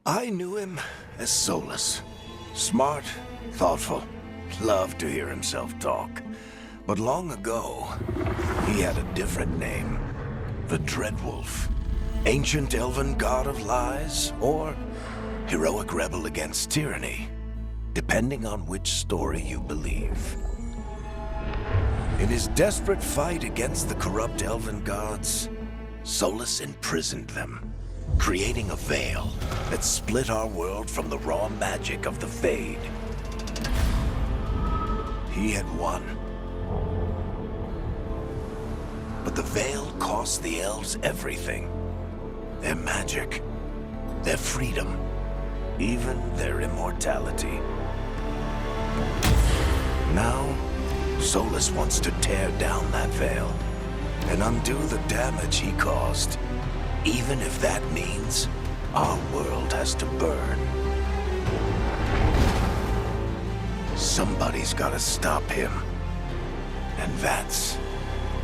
I knew him as Solus. Smart, thoughtful, loved to hear himself talk. But long ago, he had a different name. The Dreadwolf. Ancient elven god of lies, or heroic rebel against tyranny, depending on which story you believe. In his desperate fight against the corrupt elven gods, Solus imprisoned them, creating a veil that split our world from the raw magic of the Fade. He had won. But the veil cost the elves everything. Their magic, their freedom, even their immortality. Now, Solus wants to tear down that veil and undo the damage he caused, even if that means our world has to burn. Somebody's gotta stop him, and that's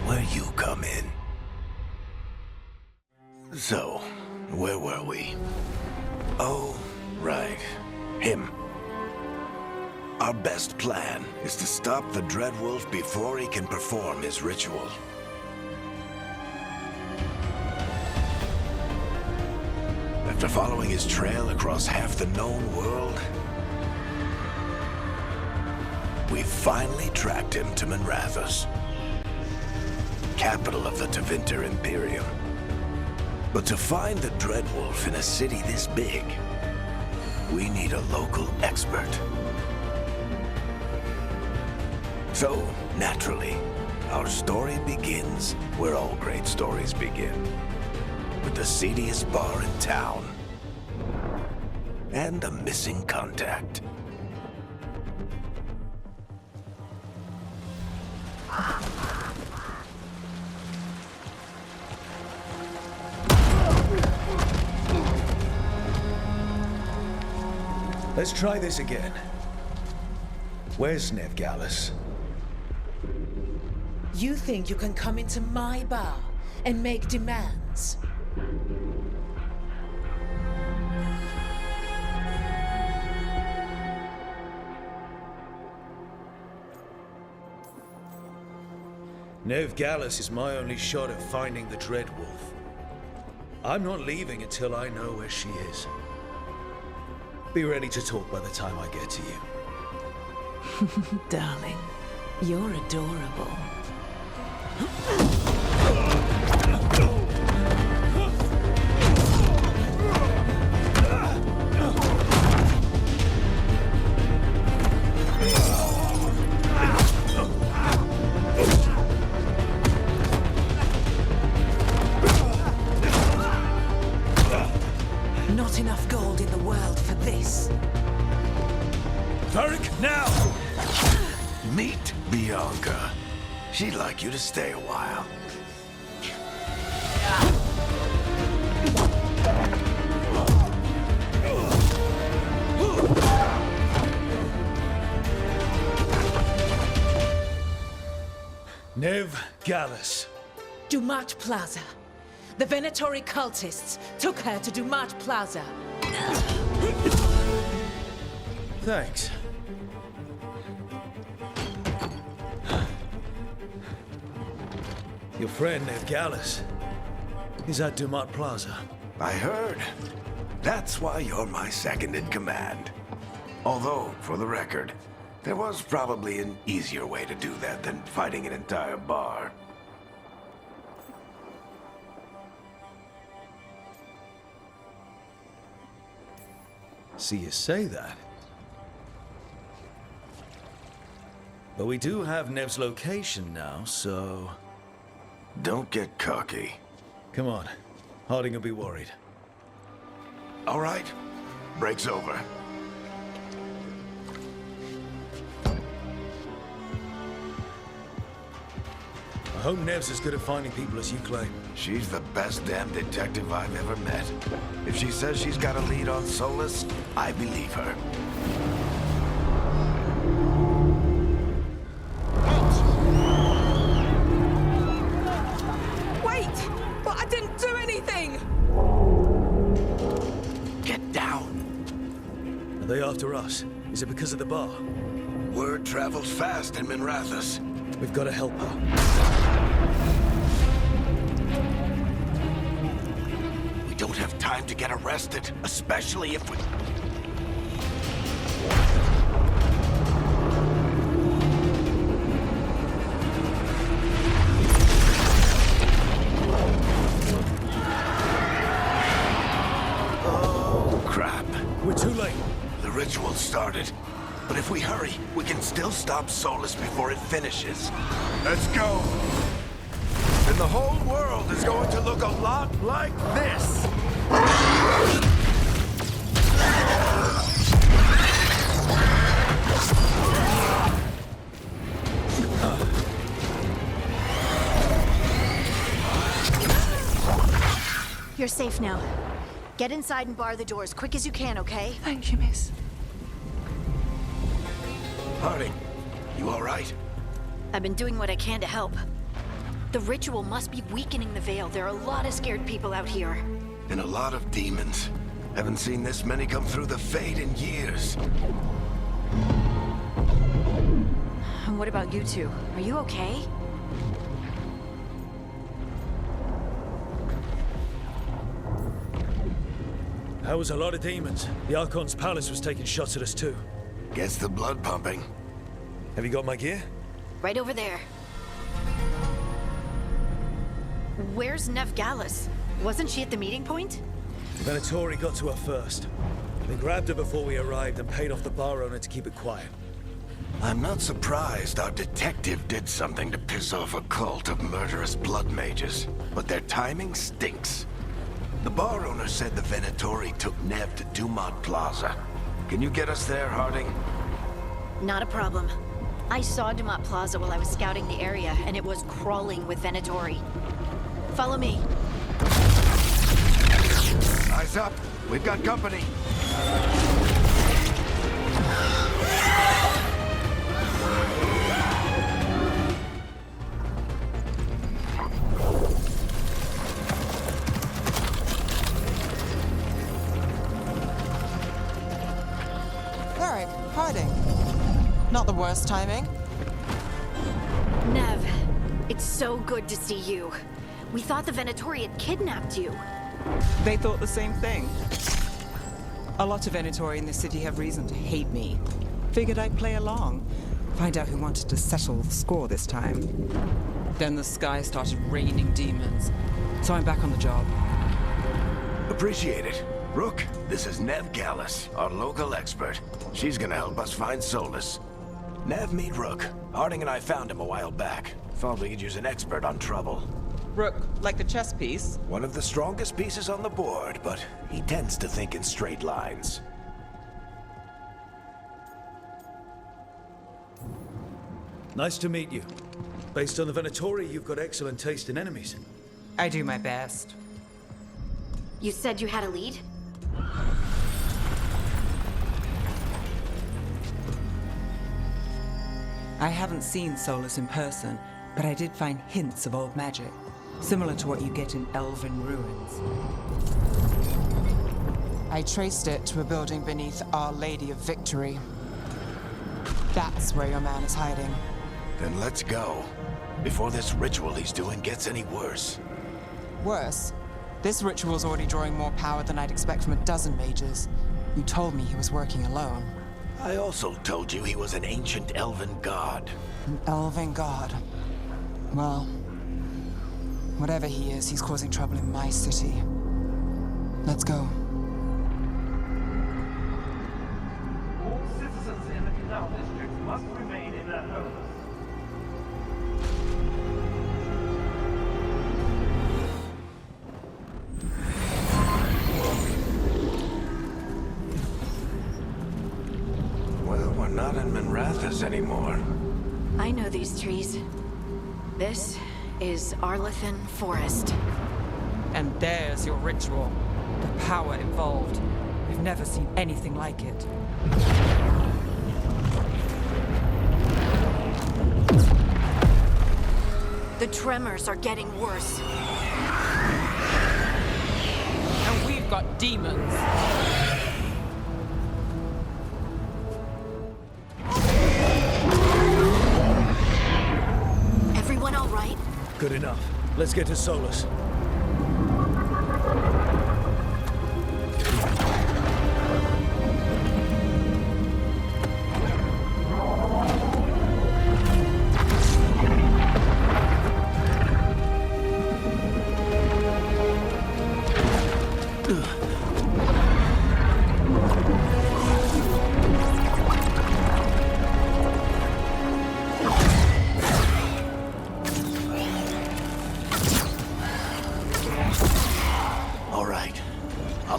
where you come in. So, where were we? Oh, right. Him. Our best plan is to stop the Dreadwolf before he can perform his ritual. After following his trail across half the known world, we finally tracked him to Minrathous, capital of the Tevinter Imperium. But to find the Dreadwolf in a city this big, we need a local expert. So, naturally, our story begins where all great stories begin. With the seediest bar in town. And a missing contact. Let's try this again. Where's Nevgalis? You think you can come into my bar and make demands? Nevgalis is my only shot at finding the Dreadwolf. I'm not leaving until I know where she is. Be ready to talk by the time I get to you. Darling, you're adorable. Not enough gold in the world for this. Varric, now! Meet Bianca. She'd like you to stay a while. Nevgalis. Dumat Plaza. The Venatori cultists took her to Dumat Plaza. Thanks. Your friend Nevgalis is at Dumat Plaza. I heard. That's why you're my second in command. Although, for the record, there was probably an easier way to do that than fighting an entire bar. See you say that. But we do have Nev's location now, so... Don't get cocky. Come on. Harding will be worried. All right. Break's over. I hope Nev's as good at finding people as you claim. She's the best damn detective I've ever met. If she says she's got a lead on Solus, I believe her. Wait! But I didn't do anything! Get down! they after us? Is it because of the bar? Word travels fast in Minrathous. We've got to help her. We don't have time to get arrested, especially if we... Oh, crap. We're too late. The ritual started. But if we hurry, we can still stop Solus before it finishes. Let's go! And the whole world is going to look a lot like this! You're safe now. Get inside and bar the doors quick as you can, okay? Thank you, miss. Harding, you all right? I've been doing what I can to help. The ritual must be weakening the Veil. There are a lot of scared people out here. And a lot of demons. Haven't seen this many come through the Fade in years. And what about you two? Are you okay? That was a lot of demons. The Archon's palace was taking shots at us too. Gets the blood pumping. Have you got my gear? Right over there. Where's Nev Gallus? Wasn't she at the meeting point? The Venatori got to her first. They grabbed her before we arrived and paid off the bar owner to keep it quiet. I'm not surprised our detective did something to piss off a cult of murderous blood mages, but their timing stinks. The bar owner said the Venatori took Nev to Dumont Plaza. Can you get us there, Harding? Not a problem. I saw Dumont Plaza while I was scouting the area, and it was crawling with Venatori. Follow me. Eyes up. We've got company. Very Harding. Not the worst timing. Nev, it's so good to see you. We thought the Venatori had kidnapped you. They thought the same thing. A lot of Venatori in this city have reason to hate me. Figured I'd play along. Find out who wanted to settle the score this time. Then the sky started raining demons. So I'm back on the job. Appreciate it. Rook, this is Nev Gallus, our local expert. She's gonna help us find Solus. Nev, meet Rook. Harding and I found him a while back. Thought we could use an expert on trouble. Rook, like the chess piece? One of the strongest pieces on the board, but he tends to think in straight lines. Nice to meet you. Based on the Venatori, you've got excellent taste in enemies. I do my best. You said you had a lead? I haven't seen Solus in person, but I did find hints of old magic, similar to what you get in elven ruins. I traced it to a building beneath Our Lady of Victory. That's where your man is hiding. Then let's go. Before this ritual he's doing gets any worse. Worse, this ritual's already drawing more power than I'd expect from a dozen mages. You told me he was working alone. I also told you he was an ancient elven god. An elven god. Well, whatever he is, he's causing trouble in my city. Let's go. All citizens in the Canal District must remain in their homes. Well, we're not in Minrathous anymore. I know these trees. This is Arlathan Forest. And there's your ritual. The power involved. We've never seen anything like it. The tremors are getting worse. And we've got demons. Good enough. Let's get to Solus.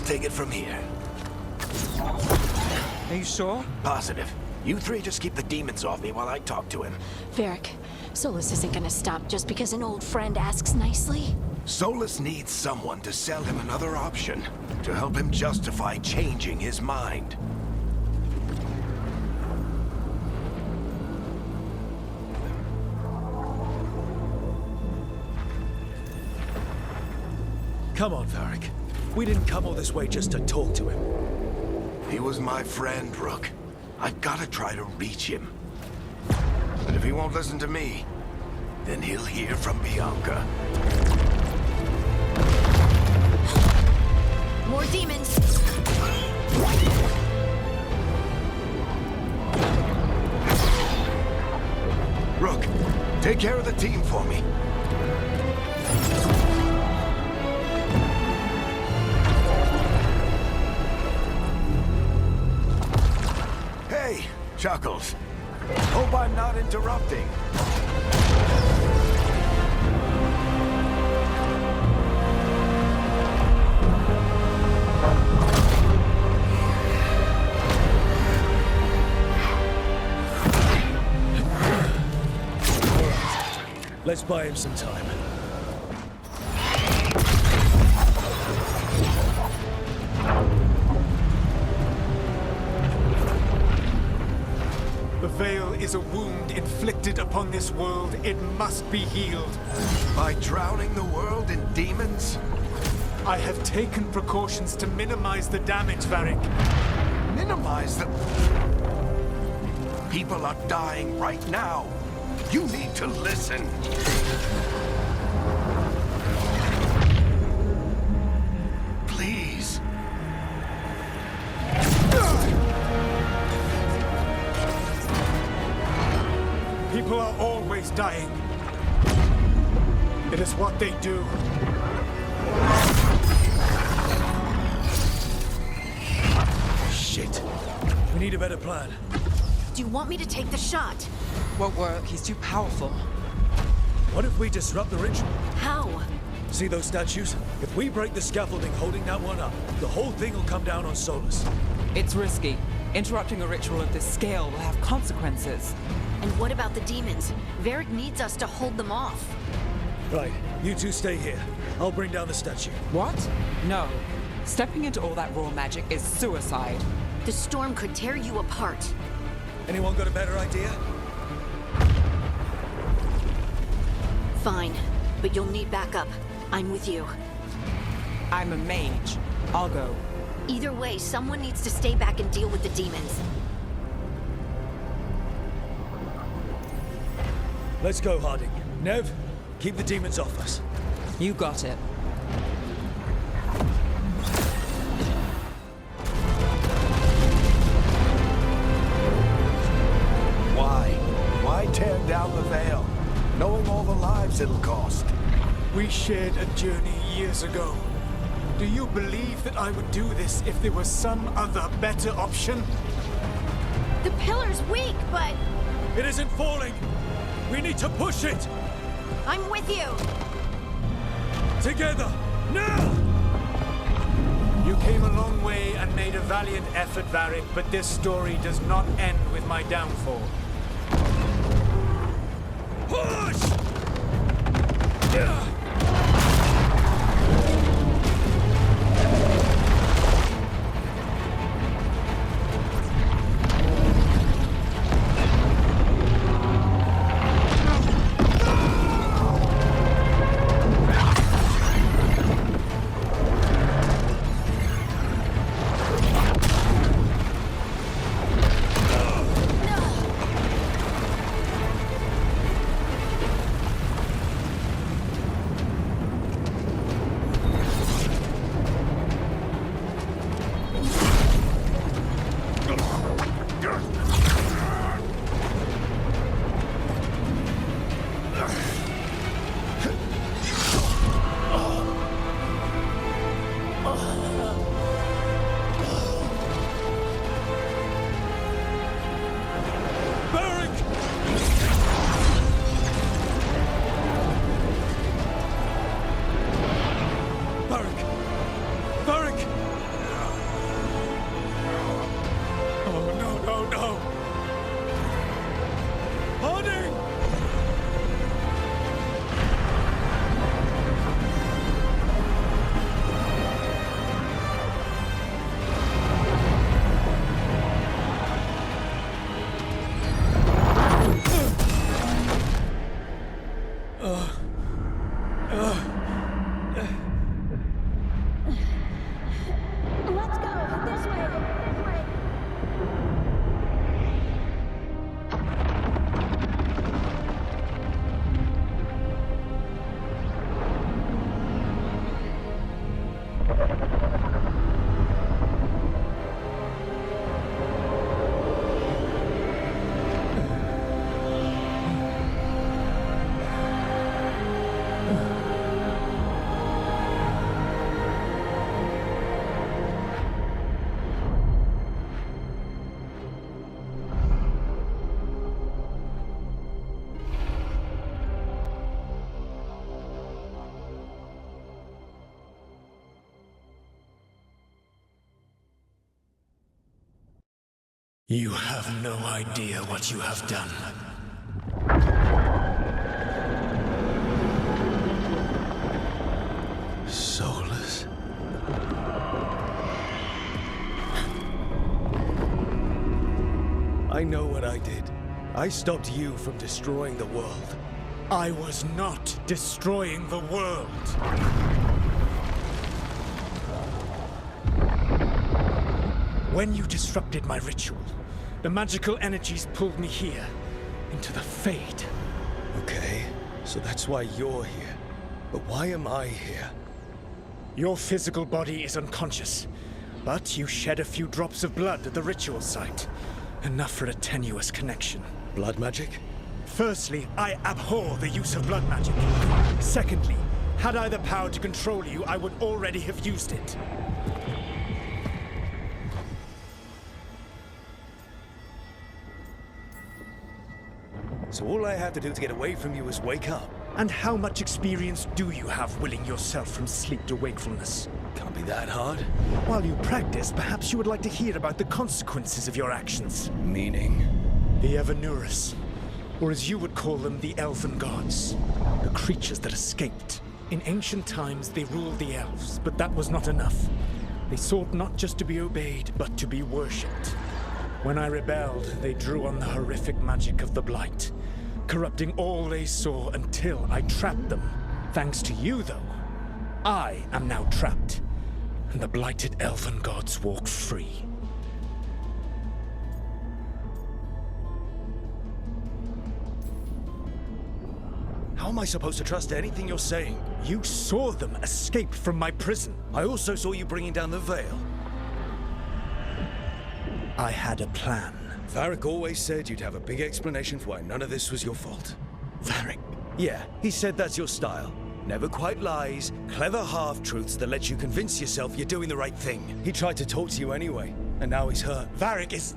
Take it from here. Are you sure? Positive. You three just keep the demons off me while I talk to him. Varric, Solus isn't gonna stop just because an old friend asks nicely. Solus needs someone to sell him another option, to help him justify changing his mind. Come on, Varric. We didn't come all this way just to talk to him. He was my friend, Rook. I've got to try to reach him. But if he won't listen to me, then he'll hear from Bianca. More demons! Rook, take care of the team for me. Hey, Chuckles. Hope I'm not interrupting. Let's buy him some time. The Veil is a wound inflicted upon this world. It must be healed. By drowning the world in demons? I have taken precautions to minimize the damage, Varric. Minimize the... People are dying right now. You need to listen. Please. People are always dying. It is what they do. Shit. We need a better plan. Do you want me to take the shot? Won't work. He's too powerful. What if we disrupt the ritual? How? See those statues? If we break the scaffolding holding that one up, the whole thing will come down on Solus. It's risky. Interrupting a ritual of this scale will have consequences. And what about the demons? Varric needs us to hold them off. Right, you two stay here. I'll bring down the statue. What? No. Stepping into all that raw magic is suicide. The storm could tear you apart. Anyone got a better idea? Fine, but you'll need backup. I'm with you. I'm a mage. I'll go. Either way, someone needs to stay back and deal with the demons. Let's go, Harding. Nev, keep the demons off us. You got it. Why tear down the Veil, knowing all the lives it'll cost? We shared a journey years ago. Do you believe that I would do this if there was some other better option? The pillar's weak, but It isn't falling. We need to push it. I'm with you. Together, now! You came a long way and made a valiant effort, Varric, but this story does not end with my downfall. Push! You have no idea what you have done. Soulless. I know what I did. I stopped you from destroying the world. I was not destroying the world. When you disrupted my ritual, the magical energies pulled me here, into the Fade. Okay, so that's why you're here. But why am I here? Your physical body is unconscious, but you shed a few drops of blood at the ritual site. Enough for a tenuous connection. Blood magic? Firstly, I abhor the use of blood magic. Secondly, had I the power to control you, I would already have used it. So all I had to do to get away from you was wake up? And how much experience do you have willing yourself from sleep to wakefulness? Can't be that hard. While you practice, perhaps you would like to hear about the consequences of your actions. Meaning? The Evanurus, or as you would call them, the Elven Gods. The creatures that escaped. In ancient times, they ruled the elves, but that was not enough. They sought not just to be obeyed, but to be worshipped. When I rebelled, they drew on the horrific magic of the Blight, corrupting all they saw until I trapped them. Thanks to you, though, I am now trapped, and the blighted Elven Gods walk free. How am I supposed to trust anything you're saying? You saw them escape from my prison. I also saw you bringing down the veil. I had a plan. Varric always said you'd have a big explanation for why none of this was your fault. Varric. Yeah, he said that's your style. Never quite lies, clever half-truths that let you convince yourself you're doing the right thing. He tried to talk to you anyway, and now he's hurt. Varric is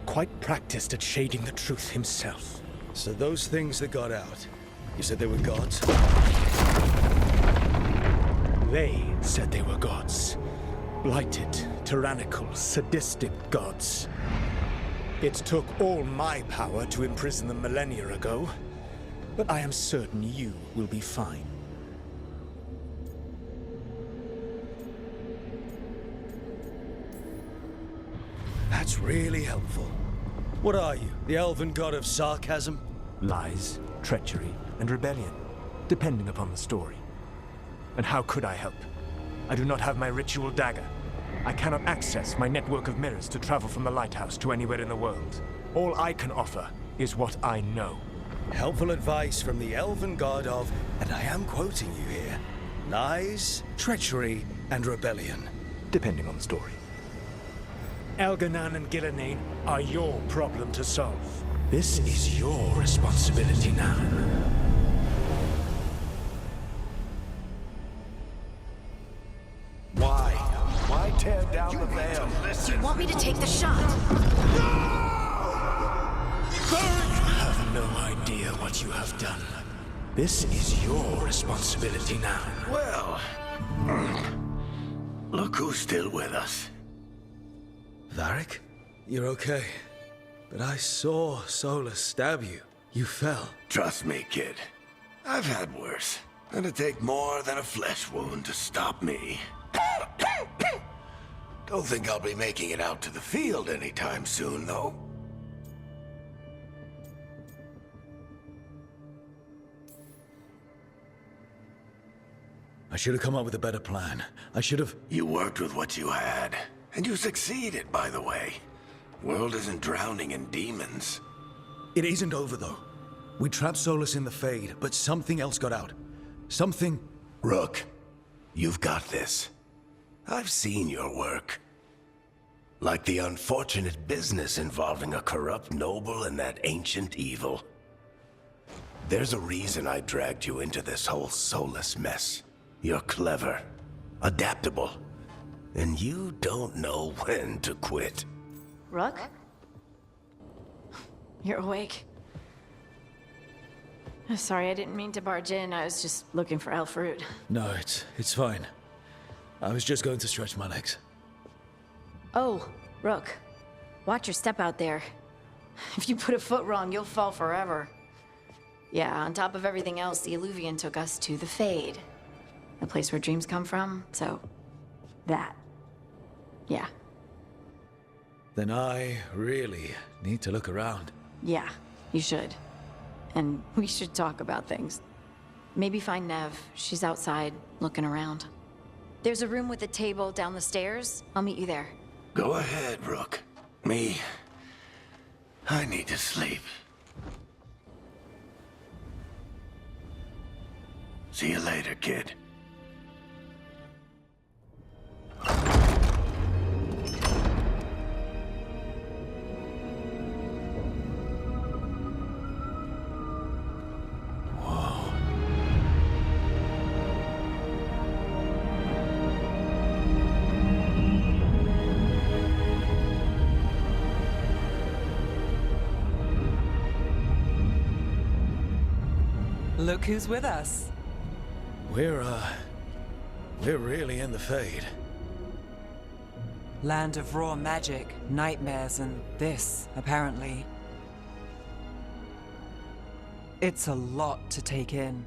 quite practiced at shading the truth himself. So those things that got out, you said they were gods? They said they were gods. Blighted, tyrannical, sadistic gods. It took all my power to imprison them millennia ago, but I am certain you will be fine. That's really helpful. What are you, the elven god of sarcasm? Lies, treachery, and rebellion, depending upon the story. And how could I help? I do not have my ritual dagger. I cannot access my network of mirrors to travel from the lighthouse to anywhere in the world. All I can offer is what I know. Helpful advice from the elven god of, and I am quoting you here, lies, treachery, and rebellion. Depending on the story. Elgar'nan and Ghilan'nain are your problem to solve. This is your responsibility now. Why tear down the veil? Do you want me to take the shot? You have no idea what you have done. This is your responsibility now. Well, look who's still with us. Varric, you're okay. But I saw Solus stab you. You fell. Trust me, kid. I've had worse. It'd take more than a flesh wound to stop me. Don't think I'll be making it out to the field anytime soon, though. I should have come up with a better plan. I should have... You worked with what you had, and you succeeded, by the way. World isn't drowning in demons. It isn't over, though. We trapped Solus in the Fade, but something else got out. Something... Rook, you've got this. I've seen your work. Like the unfortunate business involving a corrupt noble and that ancient evil. There's a reason I dragged you into this whole Solus mess. You're clever, adaptable, and you don't know when to quit. Rook? You're awake. Sorry, I didn't mean to barge in. I was just looking for elf fruit. No, it's fine. I was just going to stretch my legs. Oh, Rook. Watch your step out there. If you put a foot wrong, you'll fall forever. Yeah, on top of everything else, the Illuvian took us to the Fade. The place where dreams come from, so... that. Yeah. Then I really need to look around. Yeah, you should. And we should talk about things. Maybe find Nev. She's outside, looking around. There's a room with a table down the stairs. I'll meet you there. Go ahead, Rook. Me, I need to sleep. See you later, kid. Look who's with us. We're really in the Fade. Land of raw magic, nightmares, and this, apparently. It's a lot to take in.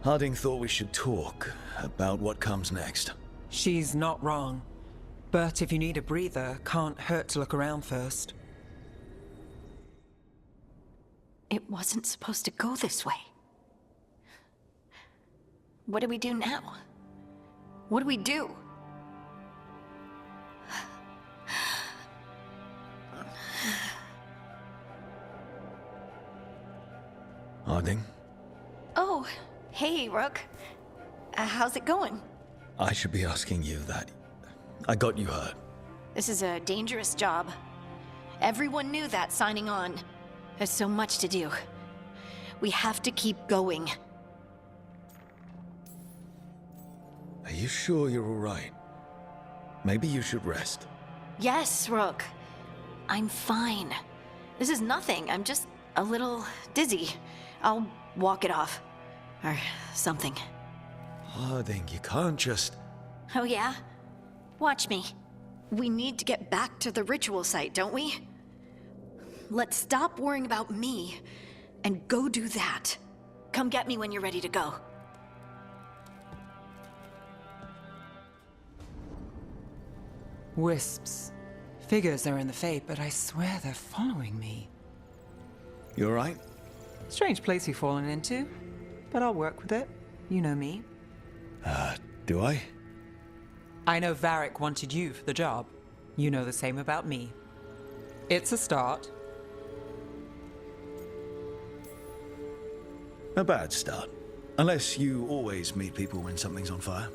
Harding thought we should talk about what comes next. She's not wrong. But if you need a breather, can't hurt to look around first. It wasn't supposed to go this way. What do we do now? What do we do? Harding? Oh, hey, Rook. How's it going? I should be asking you that. I got you hurt. This is a dangerous job. Everyone knew that signing on. There's so much to do. We have to keep going. Are you sure you're all right? Maybe you should rest. Yes, Rook. I'm fine. This is nothing. I'm just a little dizzy. I'll walk it off. Or something. Harding, you can't just... Oh yeah? Watch me. We need to get back to the ritual site, don't we? Let's stop worrying about me and go do that. Come get me when you're ready to go. Wisps. Figures are in the Fade, but I swear they're following me. You all right? Strange place you've fallen into, but I'll work with it. You know me. Do I? I know Varric wanted you for the job. You know the same about me. It's a start. A bad start. Unless you always meet people when something's on fire.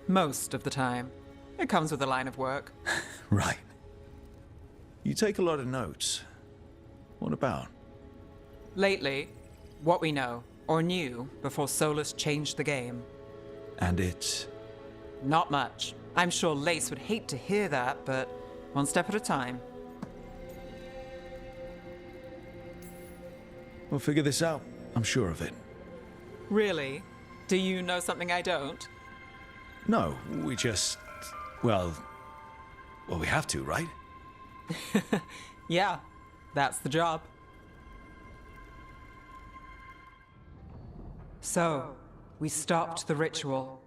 Most of the time. It comes with a line of work. Right. You take a lot of notes. What about? Lately, what we know, or knew, before Solus changed the game. And it's... Not much. I'm sure Lace would hate to hear that, but one step at a time. We'll figure this out. I'm sure of it. Really? Do you know something I don't? No, we just... Well, we have to, right? Yeah, that's the job. So, we stopped the ritual.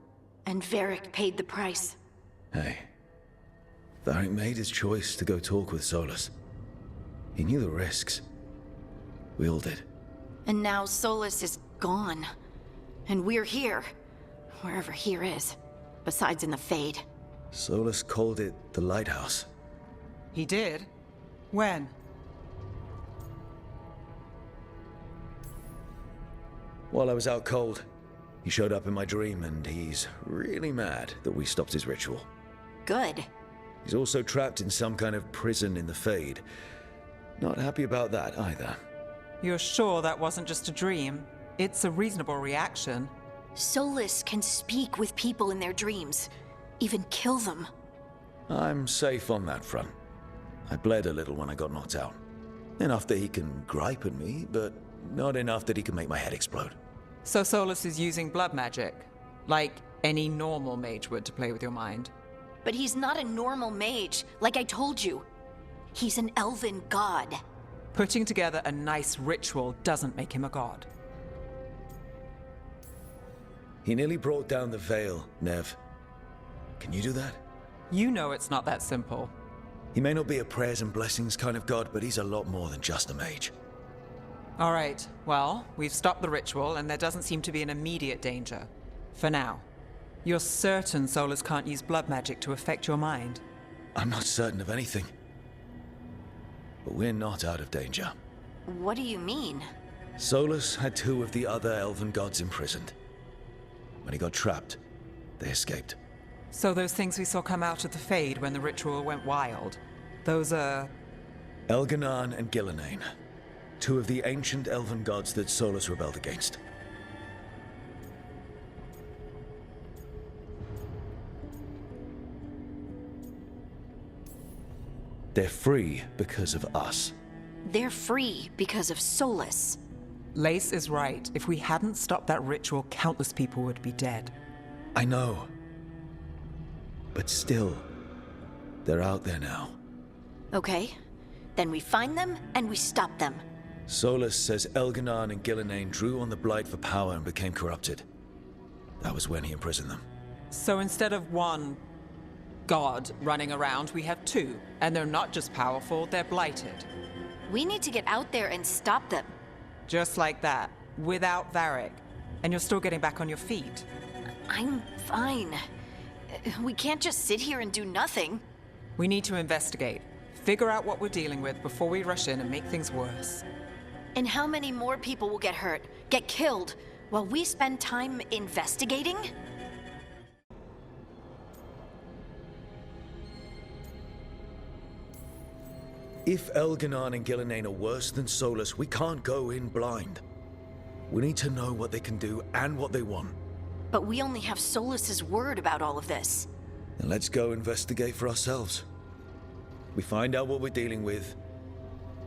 And Varric paid the price. Hey. Varric made his choice to go talk with Solus. He knew the risks. We all did. And now Solus is gone. And we're here. Wherever here is. Besides in the Fade. Solus called it the Lighthouse. He did? When? While I was out cold, he showed up in my dream, and he's really mad that we stopped his ritual. Good. He's also trapped in some kind of prison in the Fade. Not happy about that either. You're sure that wasn't just a dream? It's a reasonable reaction. Solus can speak with people in their dreams. Even kill them. I'm safe on that front. I bled a little when I got knocked out. Enough that he can gripe at me, but not enough that he can make my head explode. So Solus is using blood magic, like any normal mage would to play with your mind. But he's not a normal mage, like I told you. He's an elven god. Putting together a nice ritual doesn't make him a god. He nearly brought down the Veil, Nev. Can you do that? You know it's not that simple. He may not be a prayers and blessings kind of god, but he's a lot more than just a mage. All right, well, we've stopped the ritual, and there doesn't seem to be an immediate danger. For now. You're certain Solus can't use blood magic to affect your mind? I'm not certain of anything. But we're not out of danger. What do you mean? Solus had 2 of the other elven gods imprisoned. When he got trapped, they escaped. So those things we saw come out of the Fade when the ritual went wild, those are... Elgar'nan and Ghilan'nain. 2 of the ancient elven gods that Solus rebelled against. They're free because of us. They're free because of Solus. Lace is right. If we hadn't stopped that ritual, countless people would be dead. I know. But still, they're out there now. Okay. Then we find them and we stop them. Solus says Elgar'nan and Ghilan'nain drew on the Blight for power and became corrupted. That was when he imprisoned them. So instead of one god running around, we have 2. And they're not just powerful, they're blighted. We need to get out there and stop them. Just like that, without Varric. And you're still getting back on your feet. I'm fine. We can't just sit here and do nothing. We need to investigate. Figure out what we're dealing with before we rush in and make things worse. And how many more people will get hurt, get killed, while we spend time investigating? If Elgar'nan and Ghilan'nain are worse than Solus, we can't go in blind. We need to know what they can do and what they want. But we only have Solus's word about all of this. Then let's go investigate for ourselves. We find out what we're dealing with,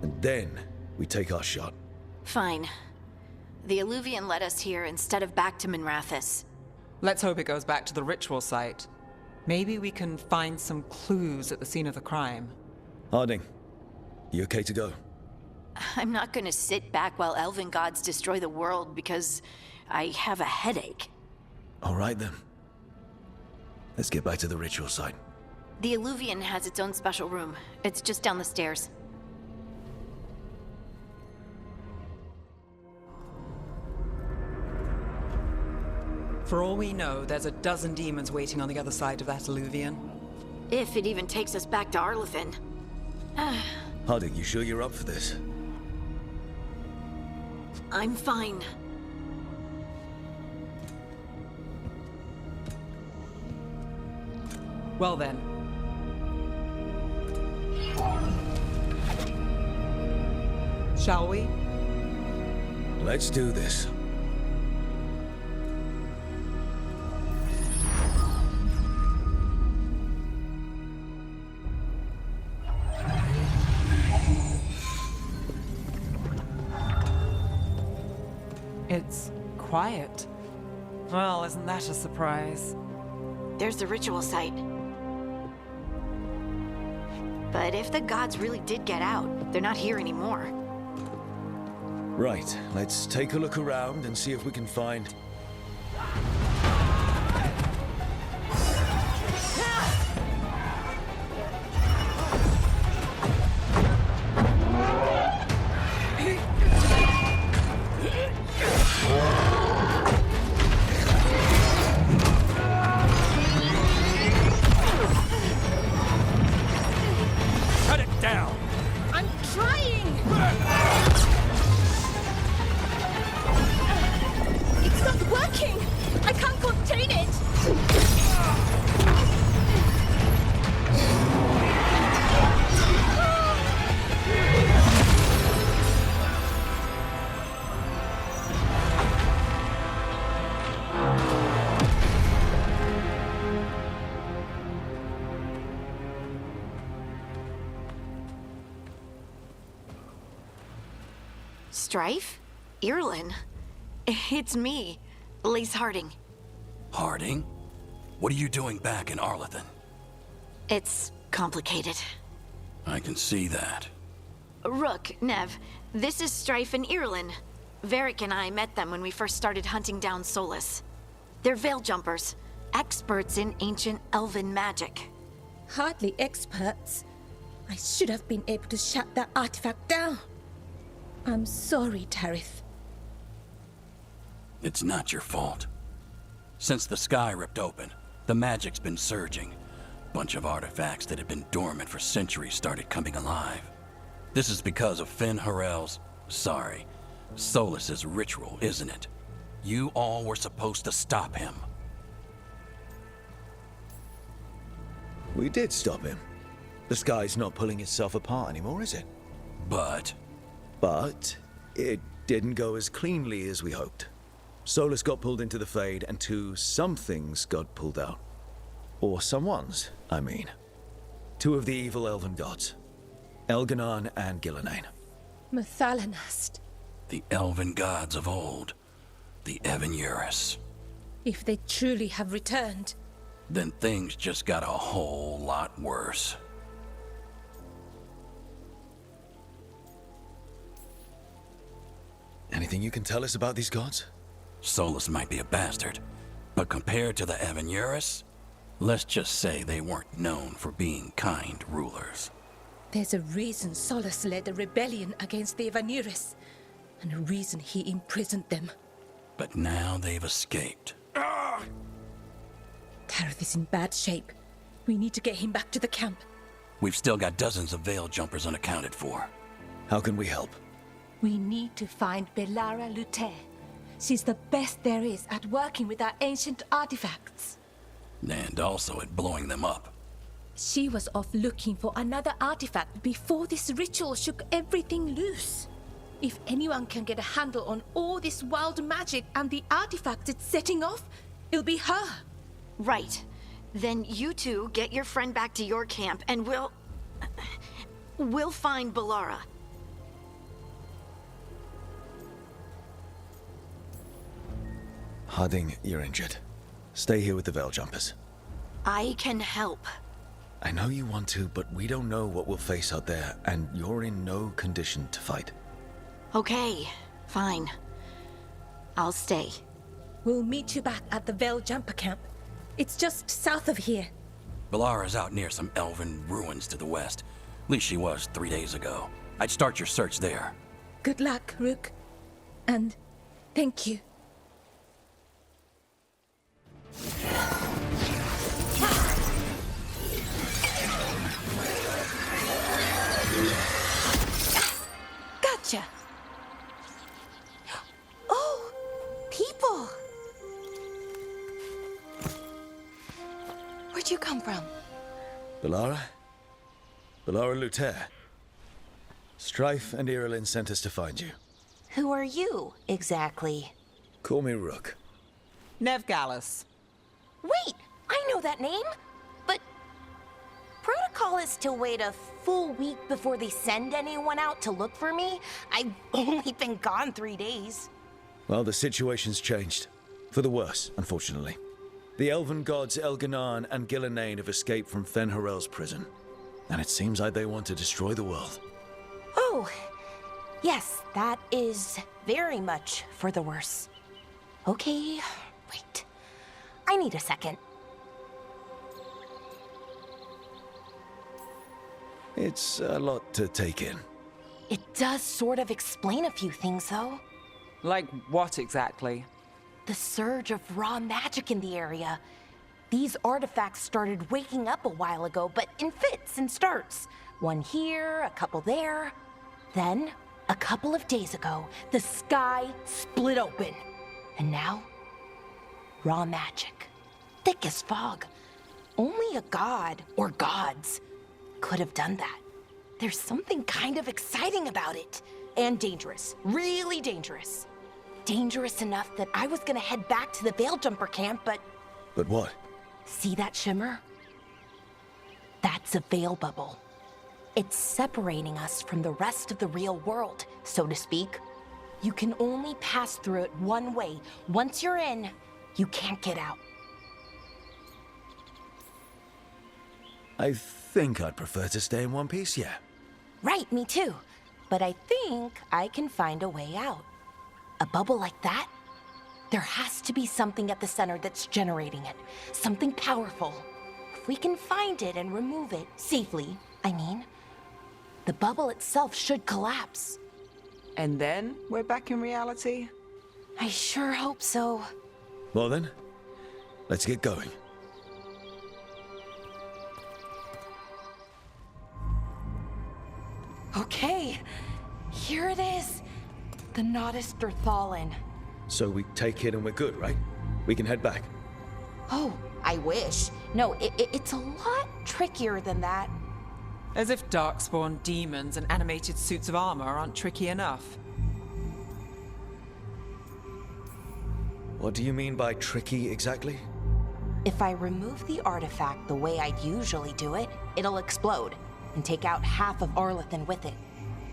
and then we take our shot. Fine. The Illuvian led us here instead of back to Minrathous. Let's hope it goes back to the ritual site. Maybe we can find some clues at the scene of the crime. Harding, you okay to go? I'm not gonna sit back while elven gods destroy the world because I have a headache. All right then. Let's get back to the ritual site. The Illuvian has its own special room. It's just down the stairs. For all we know, there's a dozen demons waiting on the other side of that Illuvian. If it even takes us back to Arlathan. Harding, you sure you're up for this? I'm fine. Well then. Shall we? Let's do this. It's quiet. Well, isn't that a surprise? There's the ritual site. But if the gods really did get out, they're not here anymore. Right, let's take a look around and see if we can find... I'm trying! It's not working! I can't contain it! Strife? Irlin? It's me, Lace Harding. Harding? What are you doing back in Arlathan? It's complicated. I can see that. Rook, Nev, this is Strife and Irulan. Varric and I met them when we first started hunting down Solus. They're veil jumpers, experts in ancient elven magic. Hardly experts. I should have been able to shut that artifact down. I'm sorry, Tarith. It's not your fault. Since the sky ripped open, the magic's been surging. Bunch of artifacts that had been dormant for centuries started coming alive. This is because of Solus's ritual, isn't it? You all were supposed to stop him. We did stop him. The sky's not pulling itself apart anymore, is it? But it didn't go as cleanly as we hoped. Solus got pulled into the Fade, and some things got pulled out. Or someone's, I mean. Two of the evil elven gods. Elgar'nan and Ghilan'nain. Mathalanast. the elven gods of old, the Evanurus. If they truly have returned, Then things just got a whole lot worse. Anything you can tell us about these gods? Solus might be a bastard, but compared to the Evanurus, let's just say they weren't known for being kind rulers. there's a reason Solus led a rebellion against the Evanurus, and a reason he imprisoned them. But now they've escaped. Tareth is in bad shape. We need to get him back to the camp. We've still got dozens of veil jumpers unaccounted for. How can we help? We need to find Belara Lute. She's the best there is at working with our ancient artifacts. And also at blowing them up. She was off looking for another artifact before this ritual shook everything loose. If anyone can get a handle on all this wild magic and the artifacts it's setting off, it'll be her. Right. Then you two get your friend back to your camp and we'll find Belara. Harding, you're injured. Stay here with the Veil Jumpers. I can help. I know you want to, but we don't know what we'll face out there, and you're in no condition to fight. Okay, fine. I'll stay. We'll meet you back at the Veil Jumper camp. It's just south of here. Belara's out near some elven ruins to the west. At least she was 3 days ago. I'd start your search there. Good luck, Rook. And thank you. Gotcha. Oh, people. Where'd you come from? Belara? Belara Lute. Strife and Irulan sent us to find you. Who are you, exactly? Call me Rook. Nev Gallus. Wait, I know that name! But protocol is to wait a full week before they send anyone out to look for me. I've only been gone 3 days. Well, the situation's changed. For the worse, unfortunately. The elven gods Elgar'nan and Ghilan'nain have escaped from Fen'Harel's prison. And it seems like they want to destroy the world. Oh, yes, that is very much for the worse. Okay, wait. I need a second. It's a lot to take in. It does sort of explain a few things, though. Like what exactly? The surge of raw magic in the area. These artifacts started waking up a while ago, but in fits and starts. One here, a couple there. Then, a couple of days ago, the sky split open. And now, raw magic. Thick as fog. Only a god, or gods, could have done that. There's something kind of exciting about it. And dangerous. Really dangerous. Dangerous enough that I was gonna head back to the Veil Jumper camp, but... But what? See that shimmer? That's a veil bubble. It's separating us from the rest of the real world, so to speak. You can only pass through it one way. Once you're in, you can't get out. I think I'd prefer to stay in one piece, yeah. Right, me too. But I think I can find a way out. A bubble like that? There has to be something at the center that's generating it. Something powerful. If we can find it and remove it, safely, I mean, the bubble itself should collapse. And then we're back in reality? I sure hope so. Well then, let's get going. Okay, here it is. The Nodus Derthalin. So we take it and we're good, right? We can head back. Oh, I wish. No, it's a lot trickier than that. As if darkspawn demons and animated suits of armor aren't tricky enough. What do you mean by tricky exactly? If I remove the artifact the way I'd usually do it, it'll explode and take out half of Arlethan with it.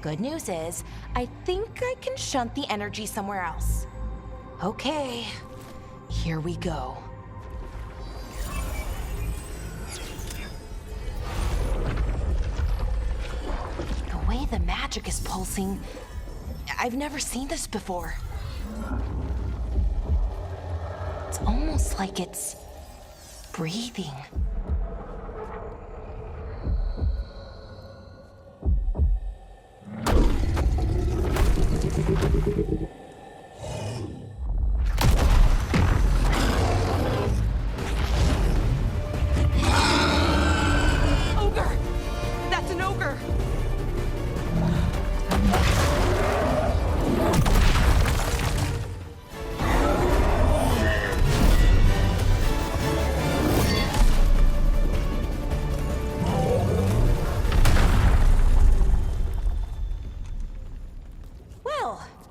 Good news is, I think I can shunt the energy somewhere else. Okay, here we go. The way the magic is pulsing, I've never seen this before. It's almost like it's breathing. Ogre! That's an ogre!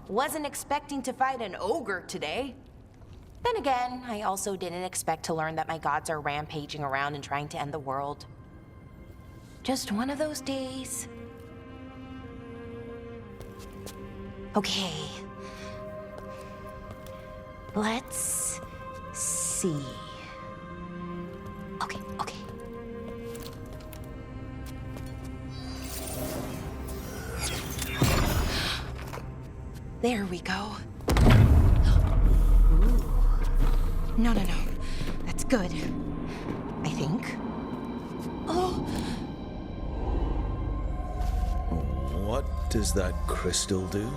Wasn't expecting to fight an ogre today. Then again, I also didn't expect to learn that my gods are rampaging around and trying to end the world. Just one of those days. Okay. Let's see. Okay. There we go. Ooh. No. That's good. I think. Oh! What does that crystal do?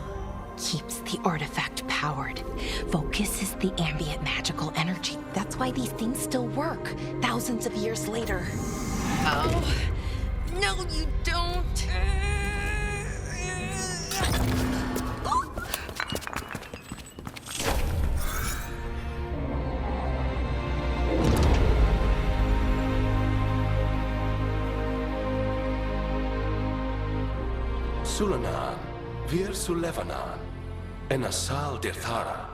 Keeps the artifact powered. Focuses the ambient magical energy. That's why these things still work, thousands of years later. Oh. No, you don't. Sulanan, Vir Sulevanan, and Asal Dirthara.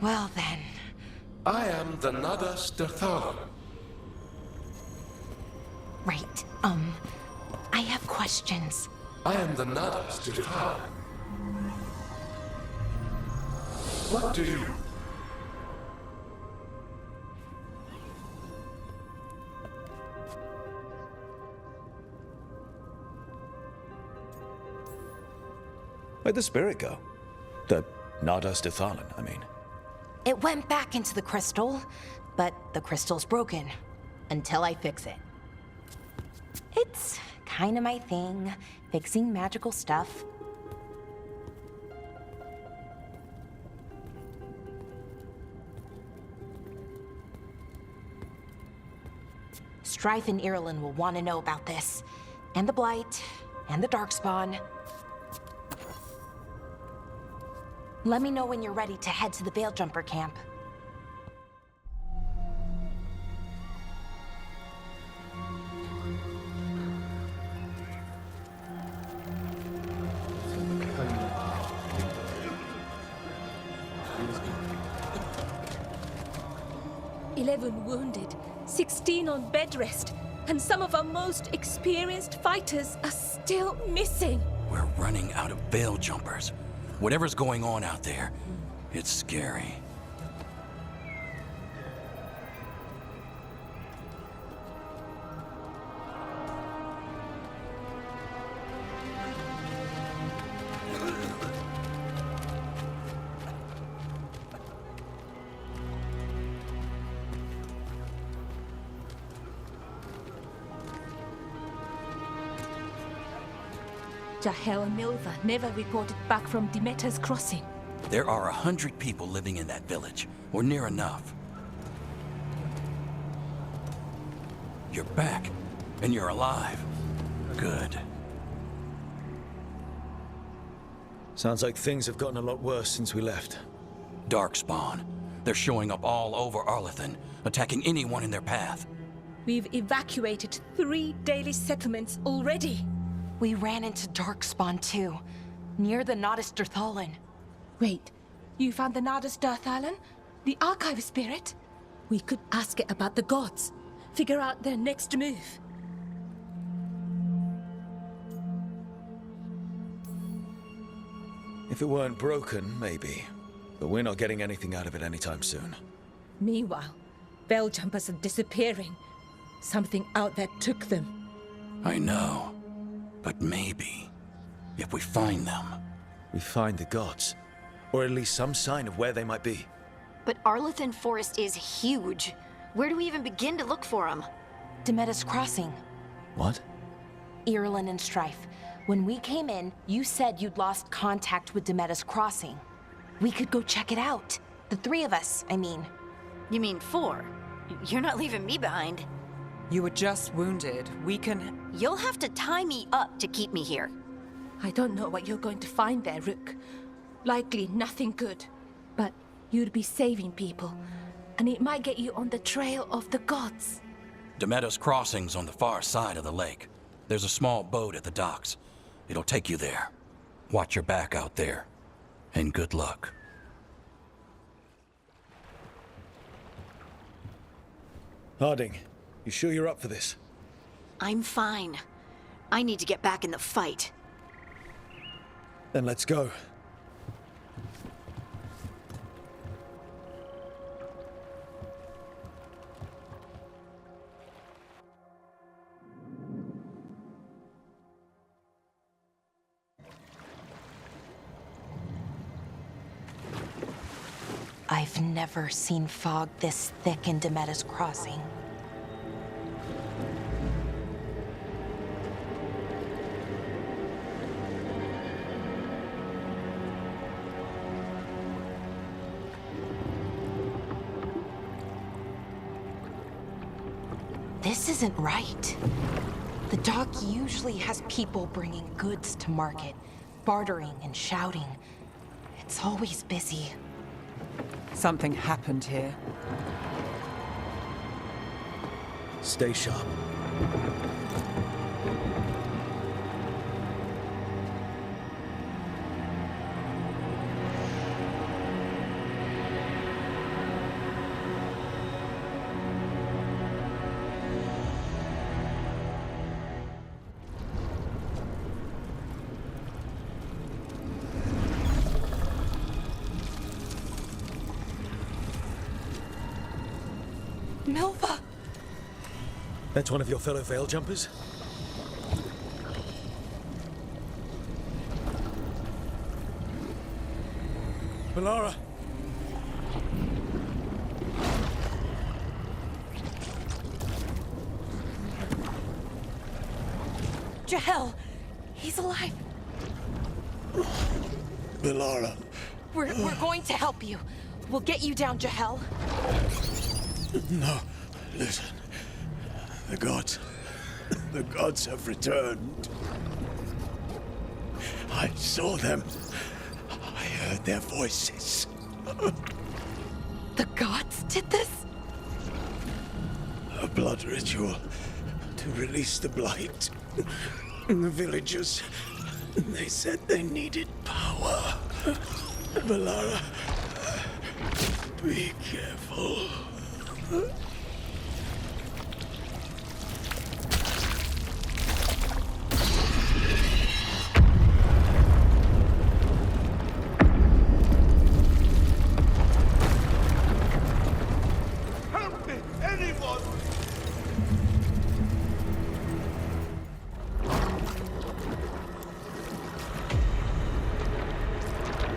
Well then. I am the Nadas Dirthalan. Right, I have questions. I am the Nadas Dirthalan. What do you... Where'd the spirit go? The Nadas Dirthalan, I mean. It went back into the crystal, but the crystal's broken. Until I fix it. It's kind of my thing, fixing magical stuff. Strife and Irulan will want to know about this. And the Blight, and the Darkspawn. Let me know when you're ready to head to the Veil Jumper camp. "11 wounded, 16 on bed rest, and some of our most experienced fighters are still missing." We're running out of Veil Jumpers. Whatever's going on out there, it's scary. Jahel and Milva never reported back from Demeter's crossing. There are 100 people living in that village, or near enough. You're back, and you're alive. Good. Sounds like things have gotten a lot worse since we left. Darkspawn. They're showing up all over Arlathan, attacking anyone in their path. We've evacuated 3 daily settlements already. We ran into Darkspawn too, near the Nodus Dirthalan. Wait, you found the Nodus Dirthalan? The archive spirit? We could ask it about the gods. Figure out their next move. If it weren't broken, maybe. But we're not getting anything out of it anytime soon. Meanwhile, Veil Jumpers are disappearing. Something out there took them. I know. But maybe, if we find them... We find the gods. Or at least some sign of where they might be. But Arlathan Forest is huge. Where do we even begin to look for them? Demeter's crossing. What? Irlin and Strife. When we came in, you said you'd lost contact with Demeter's crossing. We could go check it out. The 3 of us, I mean. You mean 4? You're not leaving me behind. You were just wounded. We can... You'll have to tie me up to keep me here. I don't know what you're going to find there, Rook. Likely nothing good. But you'd be saving people, and it might get you on the trail of the gods. Demeter's crossing's on the far side of the lake. There's a small boat at the docks. It'll take you there. Watch your back out there. And good luck. Harding, you sure you're up for this? I'm fine. I need to get back in the fight. Then let's go. I've never seen fog this thick in Demeter's crossing. This isn't right. The dock usually has people bringing goods to market, bartering and shouting. It's always busy. Something happened here. Stay sharp. Milva! That's one of your fellow Veil Jumpers? Melara! Jahel! He's alive! Melara. We're going to help you. We'll get you down, Jahel. No, listen. The gods have returned. I saw them. I heard their voices. The gods did this? A blood ritual to release the blight. The villagers, they said they needed power. Melara, be careful. Help me! Anyone!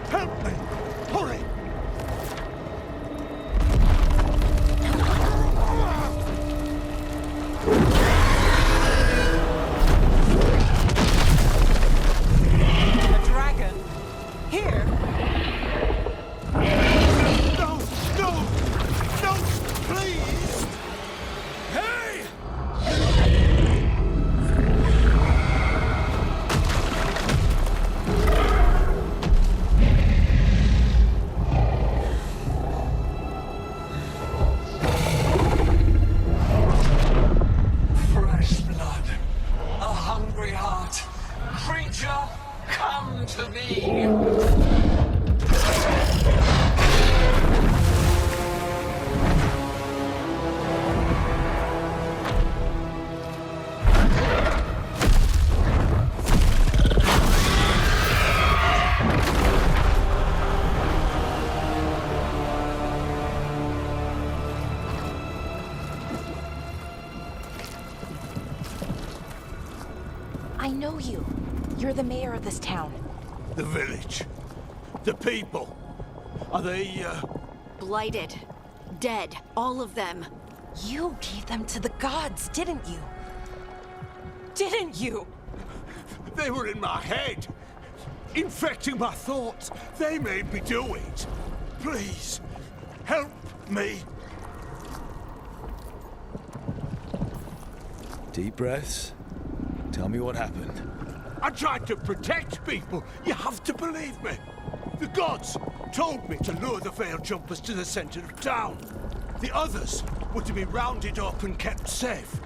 Help me! Hurry! I know you. You're the mayor of this town. The village. The people. Are they, Blighted. Dead. All of them. You gave them to the gods, didn't you? Didn't you? They were in my head. Infecting my thoughts. They made me do it. Please, help me. Deep breaths. Tell me what happened. I tried to protect people. You have to believe me. The gods told me to lure the Veil Jumpers to the center of town. The others were to be rounded up and kept safe.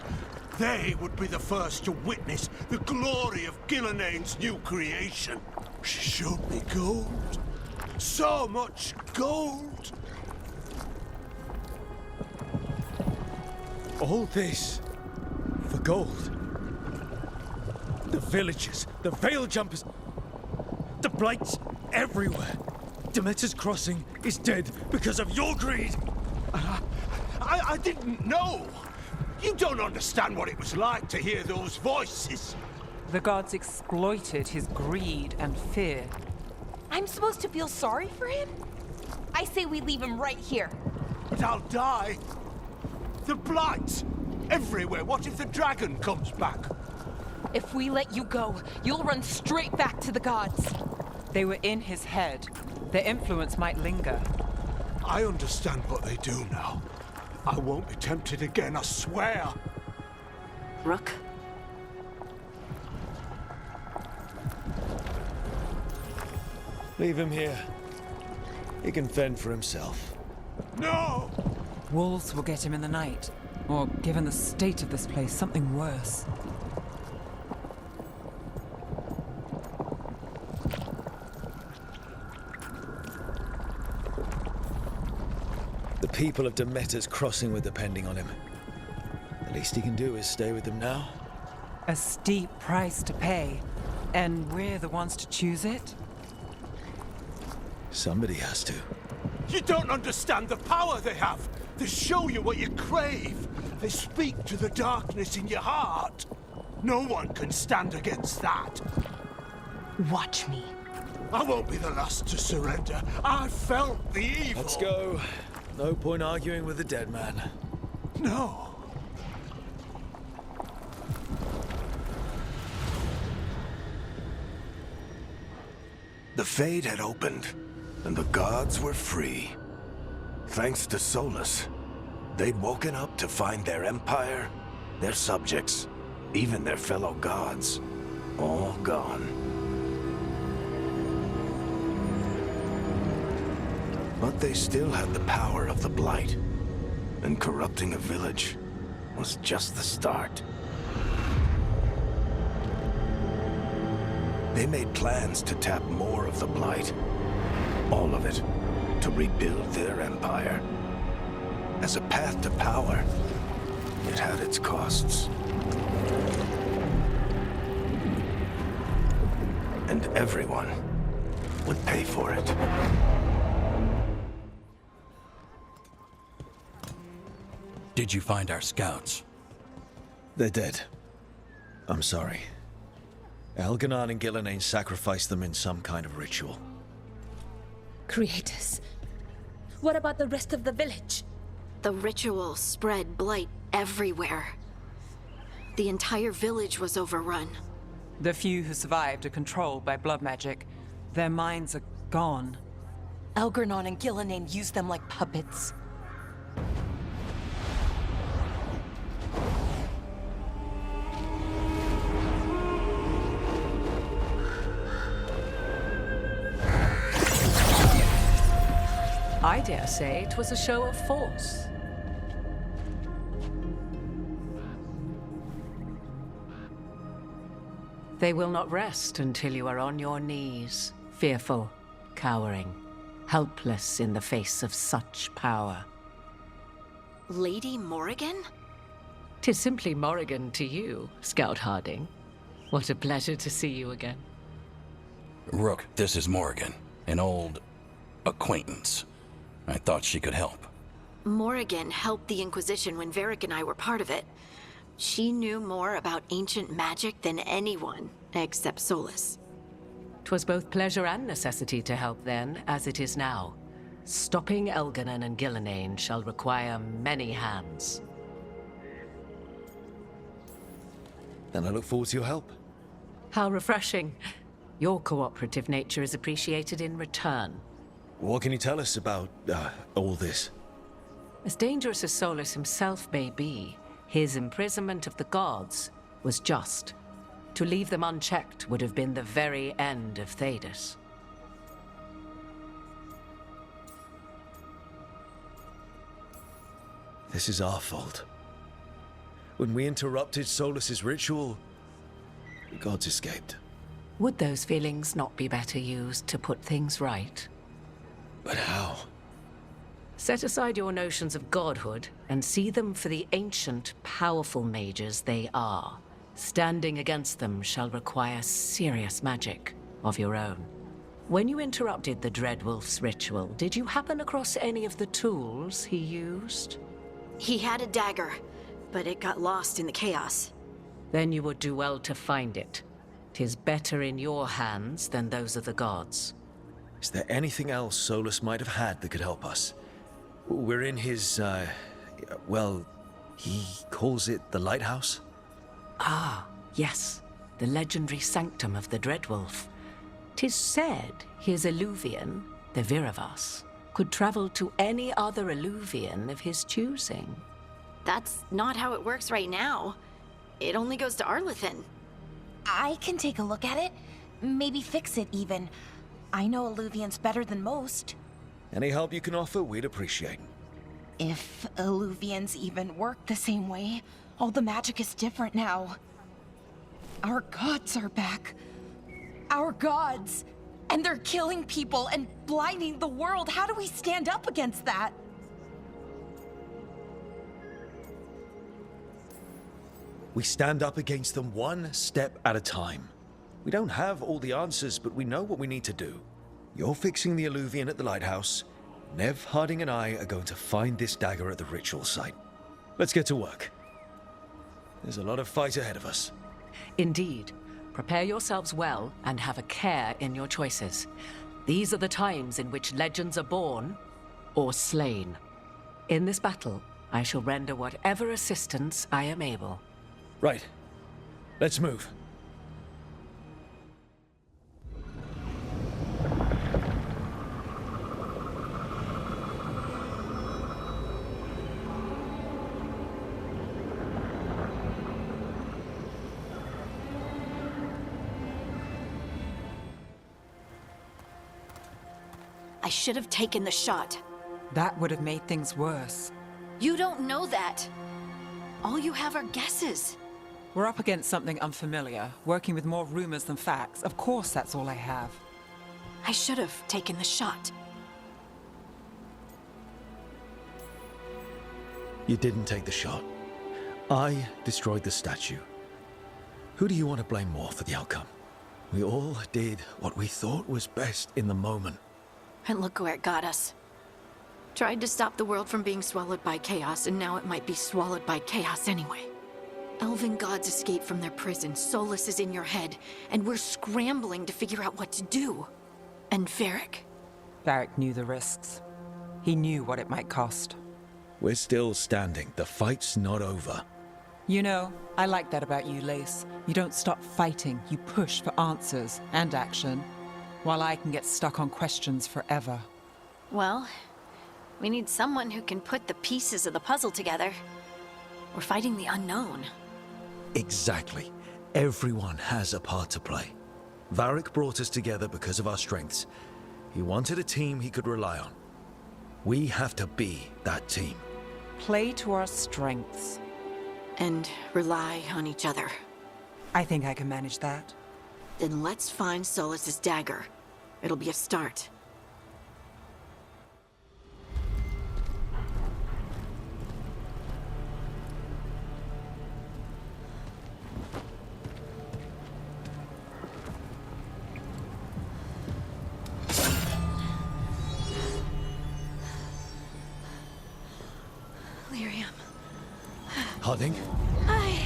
They would be the first to witness the glory of Ghilan'nain's new creation. She showed me gold. So much gold. All this for gold. The villagers, the Veil Jumpers, the Blights everywhere. Demeter's Crossing is dead because of your greed. I didn't know. You don't understand what it was like to hear those voices. The gods exploited his greed and fear. I'm supposed to feel sorry for him? I say we leave him right here. But I'll die. The Blights everywhere. What if the dragon comes back? If we let you go, you'll run straight back to the gods. They were in his head. Their influence might linger. I understand what they do now. I won't be tempted again, I swear. Rook? Leave him here. He can fend for himself. No! Wolves will get him in the night. Or, given the state of this place, something worse. The people of Demeter's Crossing were depending on him. The least he can do is stay with them now. A steep price to pay. And we're the ones to choose it? Somebody has to. You don't understand the power they have. They show you what you crave. They speak to the darkness in your heart. No one can stand against that. Watch me. I won't be the last to surrender. I felt the evil. Let's go. No point arguing with the dead man. No. The Fade had opened, and the gods were free. Thanks to Solus, they'd woken up to find their empire, their subjects, even their fellow gods, all gone. But they still had the power of the Blight, and corrupting a village was just the start. They made plans to tap more of the Blight, all of it, to rebuild their empire. As a path to power, it had its costs. And everyone would pay for it. Did you find our scouts? They're dead. I'm sorry. Elgar'nan and Ghilan'nain sacrificed them in some kind of ritual. Creators. What about the rest of the village? The ritual spread blight everywhere. The entire village was overrun. The few who survived are controlled by blood magic. Their minds are gone. Elgar'nan and Ghilan'nain used them like puppets. I dare say it was a show of force. They will not rest until you are on your knees, fearful, cowering, helpless in the face of such power. Lady Morrigan? 'Tis simply Morrigan to you, Scout Harding. What a pleasure to see you again. Rook, this is Morrigan, an old acquaintance. I thought she could help. Morrigan helped the Inquisition when Varric and I were part of it. She knew more about ancient magic than anyone, except Solus. 'Twas both pleasure and necessity to help then, as it is now. Stopping Elgar'nan and Ghilan'nain shall require many hands. And I look forward to your help. How refreshing. Your cooperative nature is appreciated in return. What can you tell us about, all this? As dangerous as Solus himself may be, his imprisonment of the gods was just. To leave them unchecked would have been the very end of Thedas. This is our fault. When we interrupted Solus's ritual, the gods escaped. Would those feelings not be better used to put things right? But how? Set aside your notions of godhood and see them for the ancient, powerful mages they are. Standing against them shall require serious magic of your own. When you interrupted the Dreadwolf's ritual, did you happen across any of the tools he used? He had a dagger, but it got lost in the chaos. Then you would do well to find it. 'Tis better in your hands than those of the gods. Is there anything else Solus might have had that could help us? We're in his, well, he calls it the lighthouse? Ah, yes. The legendary sanctum of the Dreadwolf. 'Tis said his Illuvian, the Viravas, could travel to any other Illuvian of his choosing. That's not how it works right now. It only goes to Arlethan. I can take a look at it. Maybe fix it, even. I know Illuvians better than most. Any help you can offer, we'd appreciate. If Illuvians even work the same way, all the magic is different now. Our gods are back. Our gods! And they're killing people and blinding the world. How do we stand up against that? We stand up against them one step at a time. We don't have all the answers, but we know what we need to do. You're fixing the Illuvian at the lighthouse. Nev, Harding, and I are going to find this dagger at the ritual site. Let's get to work. There's a lot of fight ahead of us. Indeed. Prepare yourselves well and have a care in your choices. These are the times in which legends are born or slain. In this battle, I shall render whatever assistance I am able. Right. Let's move. I should have taken the shot. That would have made things worse. You don't know that. All you have are guesses. We're up against something unfamiliar, working with more rumors than facts. Of course, that's all I have. I should have taken the shot. You didn't take the shot. I destroyed the statue. Who do you want to blame more for the outcome? We all did what we thought was best in the moment. And look where it got us. Tried to stop the world from being swallowed by chaos, and now it might be swallowed by chaos anyway. Elven gods escaped from their prison, Solus is in your head, and we're scrambling to figure out what to do. And Varric. Varric knew the risks. He knew what it might cost. We're still standing. The fight's not over. You know, I like that about you, Lace. You don't stop fighting. You push for answers and action, while I can get stuck on questions forever. Well, we need someone who can put the pieces of the puzzle together. We're fighting the unknown. Exactly. Everyone has a part to play. Varric brought us together because of our strengths. He wanted a team he could rely on. We have to be that team. Play to our strengths. And rely on each other. I think I can manage that. Then let's find Solus's dagger. It'll be a start. Lyrium. Harding? I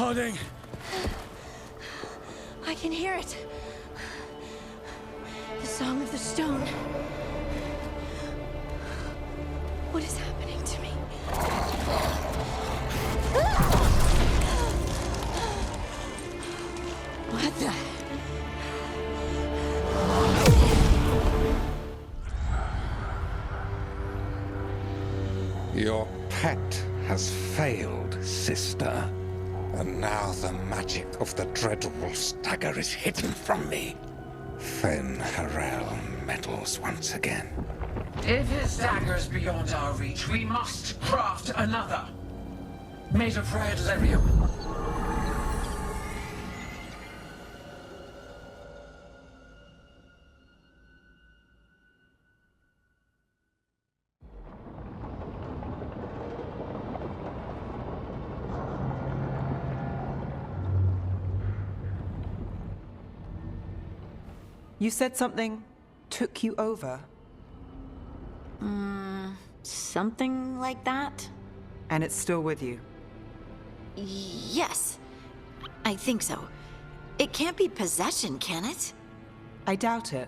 Harding! I can hear it. The song of the stone. What is happening to me? What the? Your pet has failed, sister. And now the magic of the Dreadwolf's dagger is hidden from me. Fen Harel meddles once again. If his dagger's beyond our reach, we must craft another. Made of red lyrium. You said something took you over, Something like that? and it's still with you. Yes. I think so. It can't be possession, can it? I doubt it.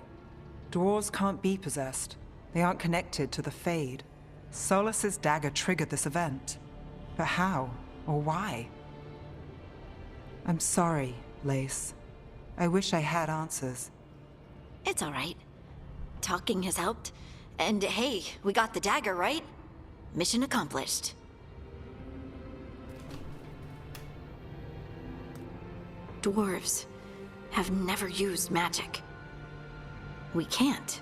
Dwarves can't be possessed. They aren't connected to the Fade. Solas's dagger triggered this event. But how? Or why? I'm sorry, Lace. I wish I had answers. It's all right. Talking has helped. And hey, we got the dagger, right? Mission accomplished. Dwarves have never used magic. We can't.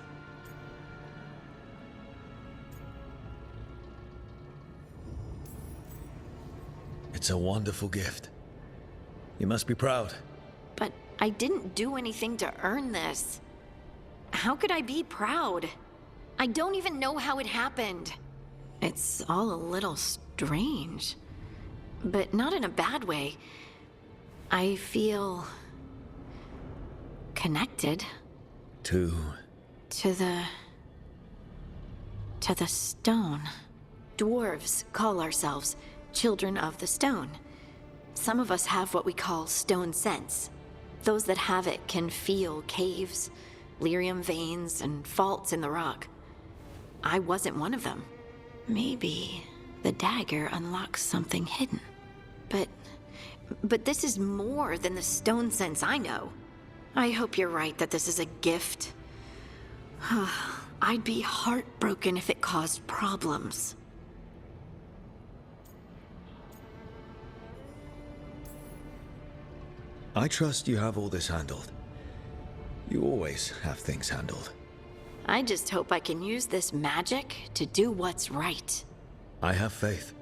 It's a wonderful gift. You must be proud. But I didn't do anything to earn this. How could I be proud? I don't even know how it happened. It's all a little strange. But not in a bad way. I feel... connected. To To the stone. Dwarves call ourselves Children of the Stone. Some of us have what we call stone sense. Those that have it can feel caves, lyrium veins, and faults in the rock. I wasn't one of them. Maybe the dagger unlocks something hidden. But this is more than the stone sense I know. I hope you're right that this is a gift. I'd be heartbroken if it caused problems. I trust you have all this handled. You always have things handled. I just hope I can use this magic to do what's right. I have faith.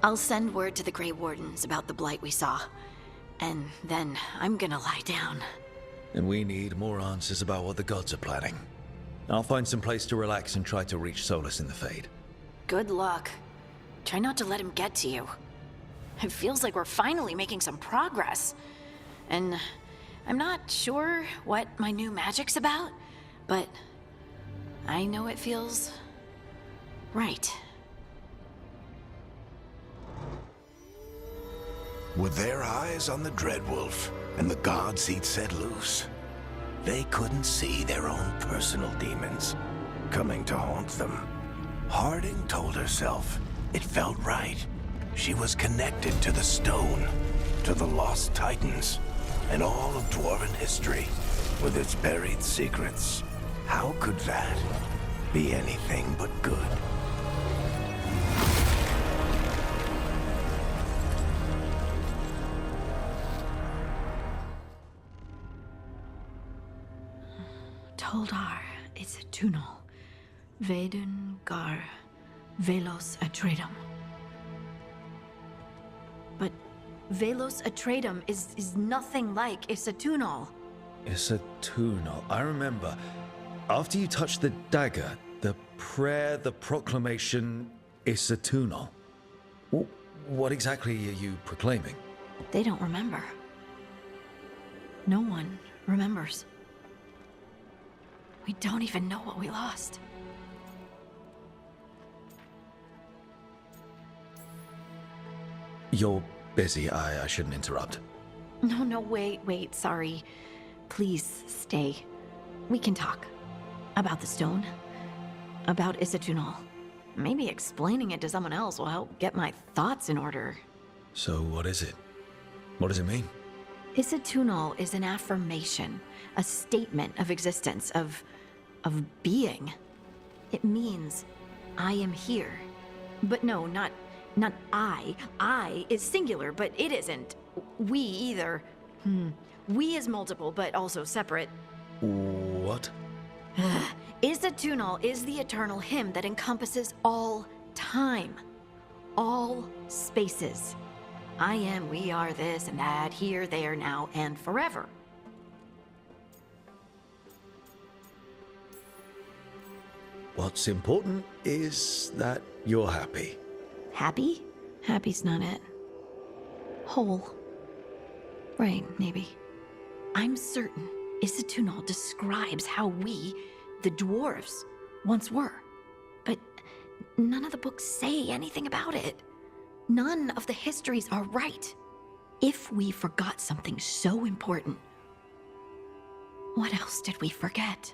I'll send word to the Grey Wardens about the blight we saw. And then I'm gonna lie down. And we need more answers about what the gods are planning. I'll find some place to relax and try to reach Solus in the Fade. Good luck. Try not to let him get to you. It feels like we're finally making some progress. And I'm not sure what my new magic's about, but I know it feels right. With their eyes on the Dreadwolf and the gods he'd set loose, they couldn't see their own personal demons coming to haunt them. Harding told herself it felt right. She was connected to the stone, to the lost titans, and all of Dwarven history, with its buried secrets. How could that be anything but good? Toldar is a tunnel. Veilguard, Velos Atreidim. But Velos Atreidim is nothing like Isatunal. Isatunal. I remember. After you touched the dagger, the prayer, the proclamation, Isatunal. What exactly are you proclaiming? They don't remember. No one remembers. We don't even know what we lost. You're busy. I shouldn't interrupt. No, wait, sorry. Please stay. We can talk. About the stone. About Isatunal. Maybe explaining it to someone else will help get my thoughts in order. So what is it? What does it mean? Isatunal is an affirmation, a statement of existence, of being. It means I am here. But no, not I. I is singular, but it isn't. We either. We is multiple, but also separate. What? Isatunal is the eternal hymn that encompasses all time. All spaces. I am, we are, this and that, here, there, now, and forever. What's important is that you're happy. Happy? Happy's not it. Whole. Right, maybe. I'm certain Isatunal describes how we, the dwarves, once were. But none of the books say anything about it. None of the histories are right. If we forgot something so important, what else did we forget?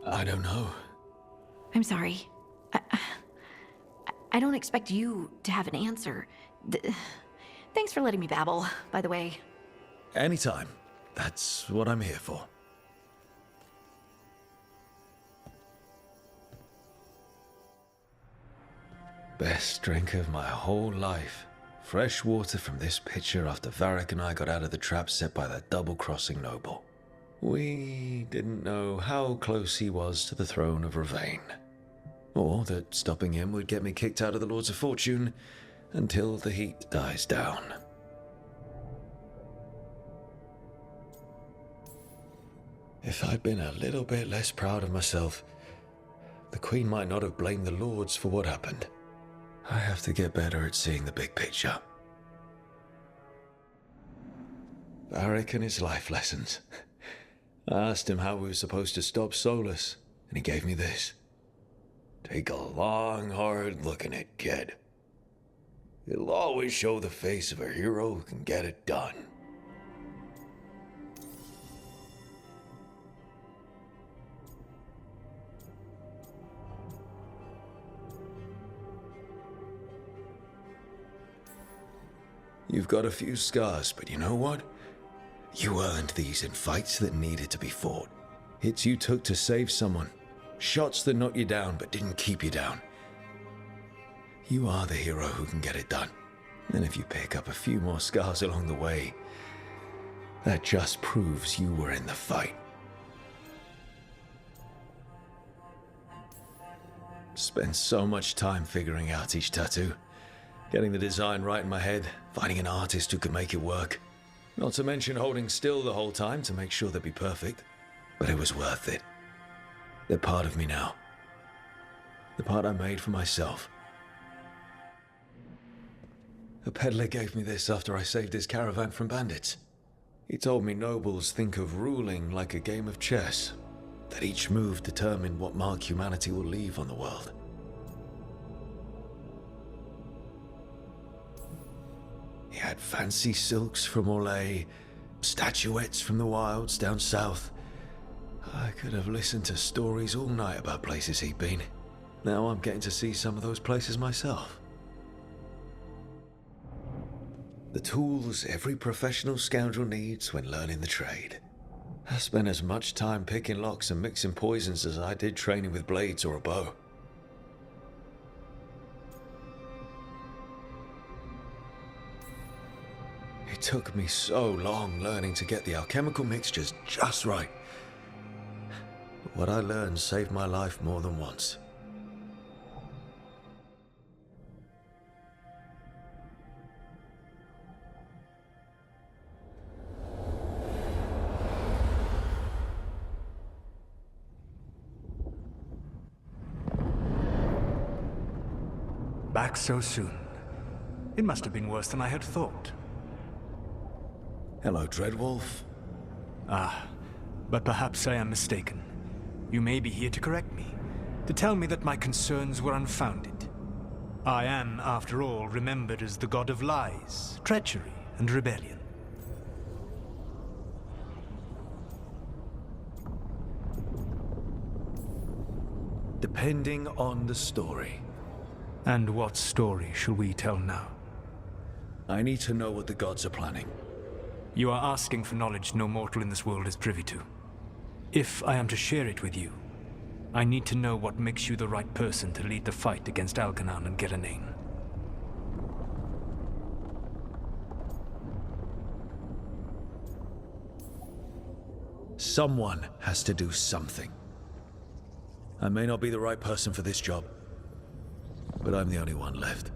I don't know. I'm sorry. I don't expect you to have an answer. Thanks for letting me babble, by the way. Anytime. That's what I'm here for. Best drink of my whole life. Fresh water from this pitcher after Varric and I got out of the trap set by that double-crossing noble. We didn't know how close he was to the throne of Ravain. Or that stopping him would get me kicked out of the Lords of Fortune until the heat dies down. If I'd been a little bit less proud of myself, the Queen might not have blamed the Lords for what happened. I have to get better at seeing the big picture. Varric and his life lessons. I asked him how we were supposed to stop Solus, and he gave me this. Take a long, hard look at it, kid. It'll always show the face of a hero who can get it done. You've got a few scars, but you know what? You earned these in fights that needed to be fought. Hits you took to save someone. Shots that knocked you down but didn't keep you down. You are the hero who can get it done. And if you pick up a few more scars along the way, that just proves you were in the fight. Spent so much time figuring out each tattoo. Getting the design right in my head, finding an artist who could make it work. Not to mention holding still the whole time to make sure they'd be perfect. But it was worth it. They're part of me now. The part I made for myself. A peddler gave me this after I saved his caravan from bandits. He told me nobles think of ruling like a game of chess, that each move determined what mark humanity will leave on the world. He had fancy silks from Orlais, statuettes from the wilds down south. I could have listened to stories all night about places he'd been. Now I'm getting to see some of those places myself. The tools every professional scoundrel needs when learning the trade. I spent as much time picking locks and mixing poisons as I did training with blades or a bow. It took me so long learning to get the alchemical mixtures just right. But what I learned saved my life more than once. Back so soon. It must have been worse than I had thought. Hello, Dreadwolf. Ah, but perhaps I am mistaken. You may be here to correct me, to tell me that my concerns were unfounded. I am, after all, remembered as the god of lies, treachery, and rebellion. Depending on the story. And what story shall we tell now? I need to know what the gods are planning. You are asking for knowledge no mortal in this world is privy to. If I am to share it with you, I need to know what makes you the right person to lead the fight against Elgar'nan and Ghilan'nain. Someone has to do something. I may not be the right person for this job, but I'm the only one left.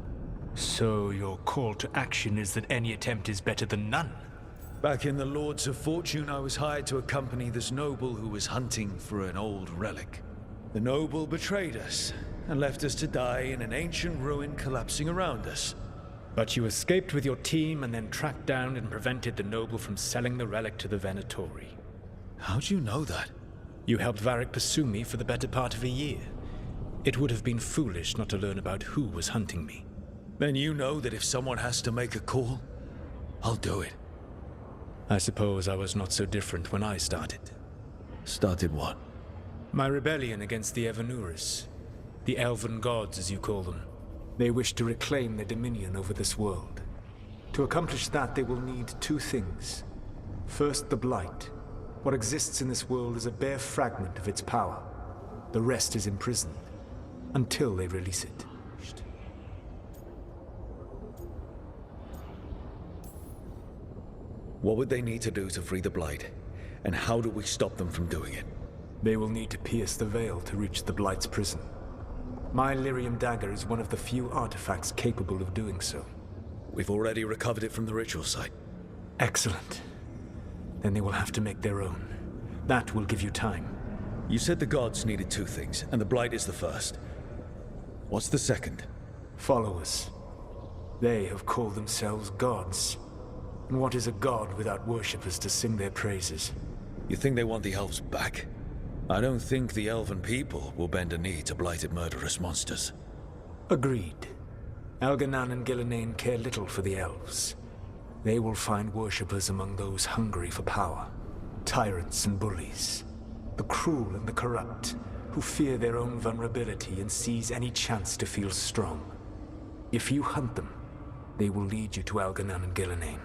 So your call to action is that any attempt is better than none? Back in the Lords of Fortune, I was hired to accompany this noble who was hunting for an old relic. The noble betrayed us and left us to die in an ancient ruin collapsing around us. But you escaped with your team and then tracked down and prevented the noble from selling the relic to the Venatori. How'd you know that? You helped Varric pursue me for the better part of a year. It would have been foolish not to learn about who was hunting me. Then you know that if someone has to make a call, I'll do it. I suppose I was not so different when I started. Started what? My rebellion against the Evanuris. The elven gods, as you call them. They wish to reclaim their dominion over this world. To accomplish that, they will need two things. First, the Blight. What exists in this world is a bare fragment of its power. The rest is imprisoned, until they release it. What would they need to do to free the Blight? And how do we stop them from doing it? They will need to pierce the veil to reach the Blight's prison. My Lyrium dagger is one of the few artifacts capable of doing so. We've already recovered it from the ritual site. Excellent. Then they will have to make their own. That will give you time. You said the gods needed two things, and the Blight is the first. What's the second? Followers. They have called themselves gods. And what is a god without worshippers to sing their praises? You think they want the elves back? I don't think the elven people will bend a knee to blighted murderous monsters. Agreed. Elgar'nan and Ghilan'nain care little for the elves. They will find worshippers among those hungry for power. Tyrants and bullies. The cruel and the corrupt, who fear their own vulnerability and seize any chance to feel strong. If you hunt them, they will lead you to Elgar'nan and Ghilan'nain.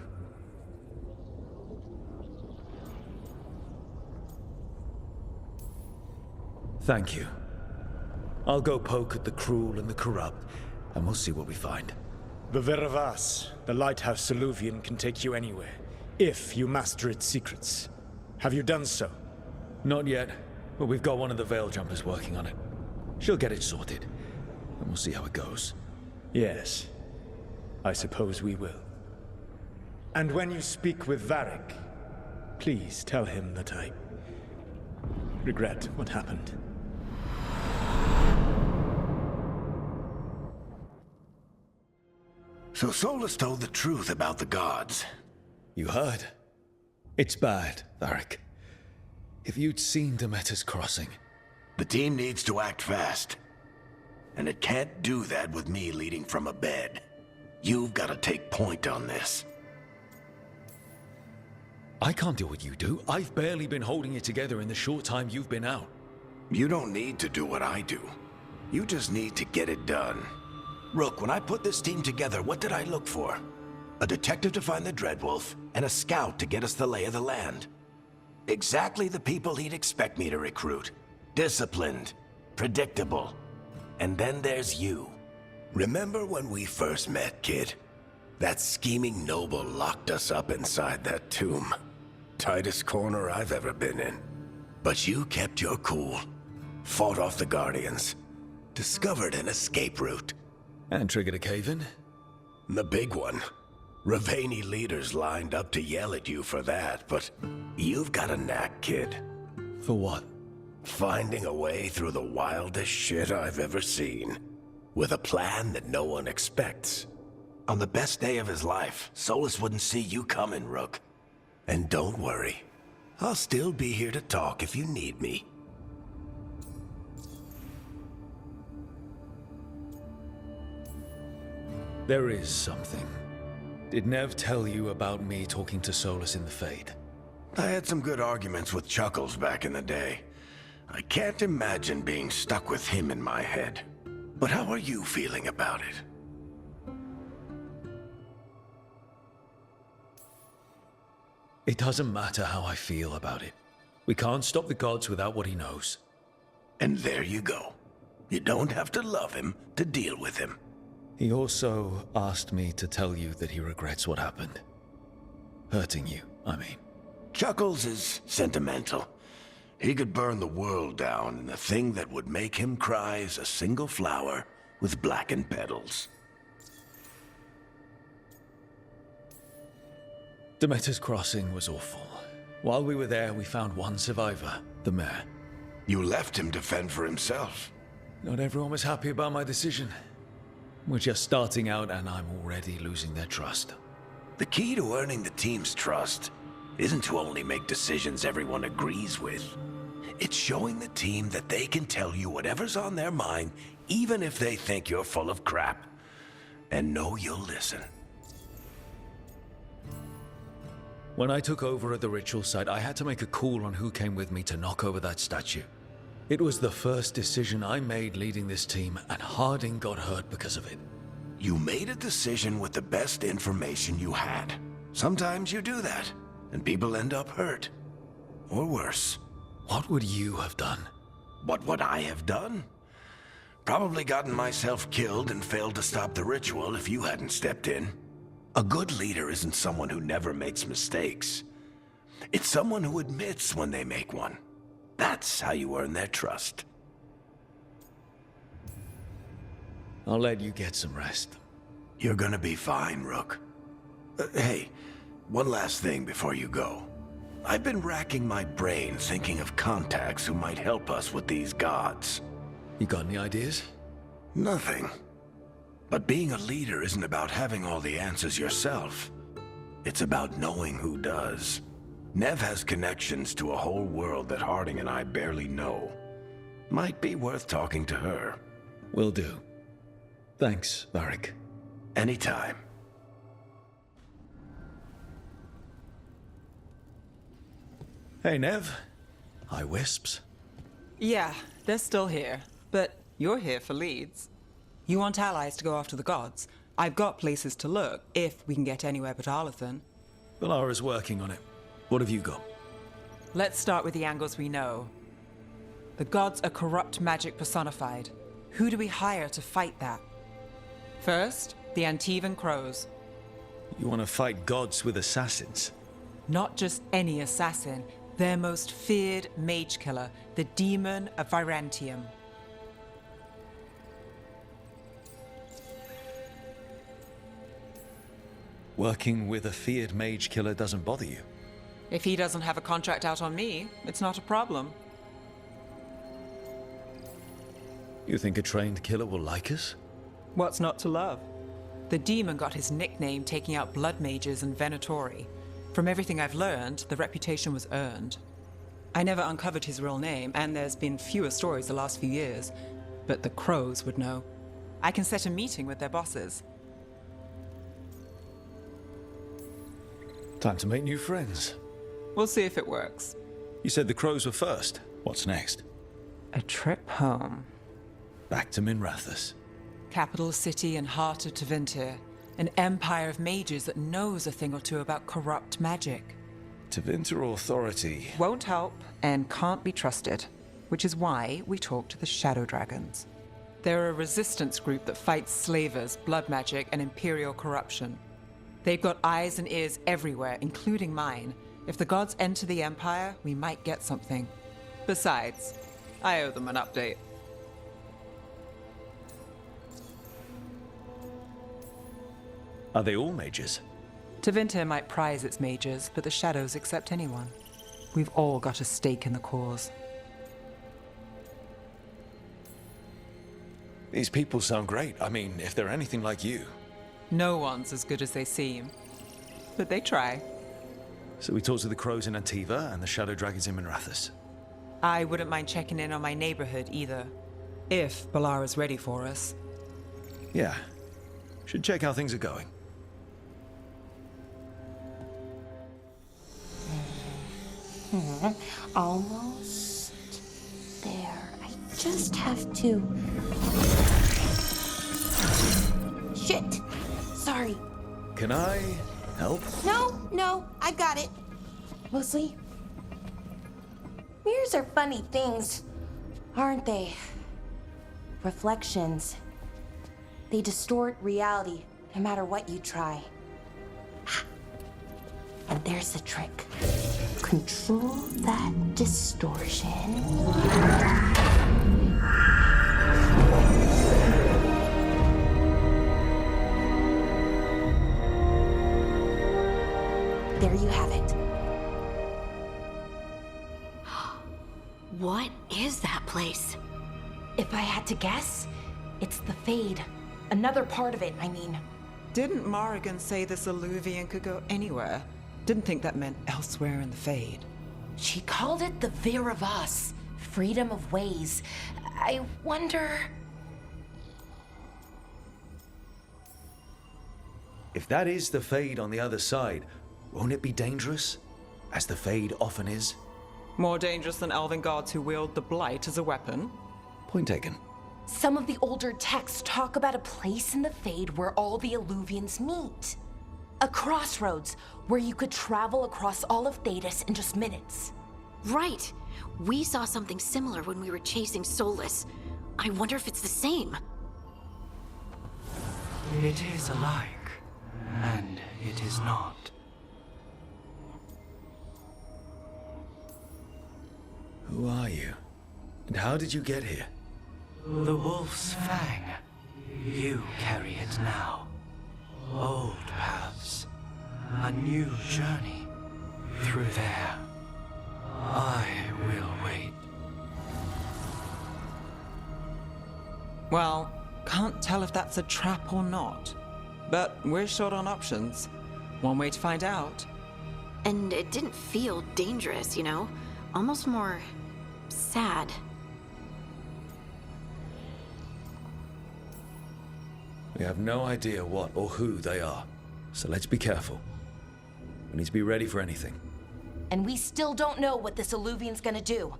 Thank you. I'll go poke at the cruel and the corrupt, and we'll see what we find. The Veravas, the lighthouse Soluvian, can take you anywhere, if you master its secrets. Have you done so? Not yet, but we've got one of the Veil Jumpers working on it. She'll get it sorted, and we'll see how it goes. Yes, I suppose we will. And when you speak with Varric, please tell him that I regret what happened. So Solus told the truth about the gods. You heard? It's bad, Varric. If you'd seen Demeter's crossing... The team needs to act fast. And it can't do that with me leading from a bed. You've got to take point on this. I can't do what you do. I've barely been holding it together in the short time you've been out. You don't need to do what I do. You just need to get it done. Rook, when I put this team together, what did I look for? A detective to find the Dreadwolf, and a scout to get us the lay of the land. Exactly the people he'd expect me to recruit. Disciplined, predictable. And then there's you. Remember when we first met, kid? That scheming noble locked us up inside that tomb. Tightest corner I've ever been in. But you kept your cool. Fought off the Guardians. Discovered an escape route. And triggered a cave-in? The big one. Ravani leaders lined up to yell at you for that, but you've got a knack, kid. For what? Finding a way through the wildest shit I've ever seen. With a plan that no one expects. On the best day of his life, Solus wouldn't see you coming, Rook. And don't worry. I'll still be here to talk if you need me. There is something. Did Nev tell you about me talking to Solus in the Fade? I had some good arguments with Chuckles back in the day. I can't imagine being stuck with him in my head. But how are you feeling about it? It doesn't matter how I feel about it. We can't stop the gods without what he knows. And there you go. You don't have to love him to deal with him. He also asked me to tell you that he regrets what happened. Hurting you, I mean. Chuckles is sentimental. He could burn the world down, and the thing that would make him cry is a single flower with blackened petals. Demeter's Crossing was awful. While we were there, we found one survivor, the mayor. You left him to fend for himself. Not everyone was happy about my decision. We're just starting out, and I'm already losing their trust. The key to earning the team's trust isn't to only make decisions everyone agrees with. It's showing the team that they can tell you whatever's on their mind, even if they think you're full of crap. And know you'll listen. When I took over at the ritual site, I had to make a call on who came with me to knock over that statue. It was the first decision I made leading this team, and Harding got hurt because of it. You made a decision with the best information you had. Sometimes you do that, and people end up hurt. Or worse. What would you have done? What would I have done? Probably gotten myself killed and failed to stop the ritual if you hadn't stepped in. A good leader isn't someone who never makes mistakes. It's someone who admits when they make one. That's how you earn their trust. I'll let you get some rest. You're gonna be fine, Rook. Hey, one last thing before you go. I've been racking my brain thinking of contacts who might help us with these gods. You got any ideas? Nothing. But being a leader isn't about having all the answers yourself. It's about knowing who does. Nev has connections to a whole world that Harding and I barely know. Might be worth talking to her. Will do. Thanks, Varric. Anytime. Hey, Nev. Hi, Wisps. Yeah, they're still here. But you're here for leads. You want allies to go after the gods? I've got places to look, if we can get anywhere but Arlathan. Valara's working on it. What have you got? Let's start with the angles we know. The gods are corrupt magic personified. Who do we hire to fight that? First, the Antivan Crows. You want to fight gods with assassins? Not just any assassin, their most feared mage killer, the Demon of Virantium. Working with a feared mage killer doesn't bother you? If he doesn't have a contract out on me, it's not a problem. You think a trained killer will like us? What's not to love? The demon got his nickname taking out blood mages and Venatori. From everything I've learned, the reputation was earned. I never uncovered his real name, and there's been fewer stories the last few years, but the Crows would know. I can set a meeting with their bosses. Time to make new friends. We'll see if it works. You said the Crows were first. What's next? A trip home. Back to Minrathous. Capital city and heart of Tevinter. An empire of mages that knows a thing or two about corrupt magic. Tevinter authority Won't help and can't be trusted, which is why we talk to the Shadow Dragons. They're a resistance group that fights slavers, blood magic, and imperial corruption. They've got eyes and ears everywhere, including mine. If the gods enter the Empire, we might get something. Besides, I owe them an update. Are they all mages? Tevinter might prize its mages, but the Shadows accept anyone. We've all got a stake in the cause. These people sound great. I mean, if they're anything like you. No one's as good as they seem. But they try. So we talk to the Crows in Antiva and the Shadow Dragons in Minrathous. I wouldn't mind checking in on my neighborhood either. If Balara's ready for us. Yeah. Should check how things are going. Almost there. I just have to... Shit! Sorry. Can I help? No, I got it. Mostly, mirrors are funny things, aren't they? Reflections. They distort reality, no matter what you try. And there's the trick. Control that distortion. There you have it. What is that place? If I had to guess, it's the Fade. Another part of it, I mean. Didn't Morrigan say this Illuvian could go anywhere? Didn't think that meant elsewhere in the Fade. She called it the Vir of Us, freedom of ways. I wonder... If that is the Fade on the other side, won't it be dangerous? As the Fade often is? More dangerous than elven gods who wield the Blight as a weapon? Point taken. Some of the older texts talk about a place in the Fade where all the Illuvians meet. A crossroads where you could travel across all of Thedas in just minutes. Right. We saw something similar when we were chasing Solus. I wonder if it's the same. It is alike, and it is not. Who are you? And how did you get here? The Wolf's Fang. You carry it now. Old paths. A new journey. Through there. I will wait. Well, can't tell if that's a trap or not. But we're short on options. One way to find out. And it didn't feel dangerous, you know? Almost more... sad. We have no idea what or who they are, so let's be careful. We need to be ready for anything. And we still don't know what this Illuvian's gonna do.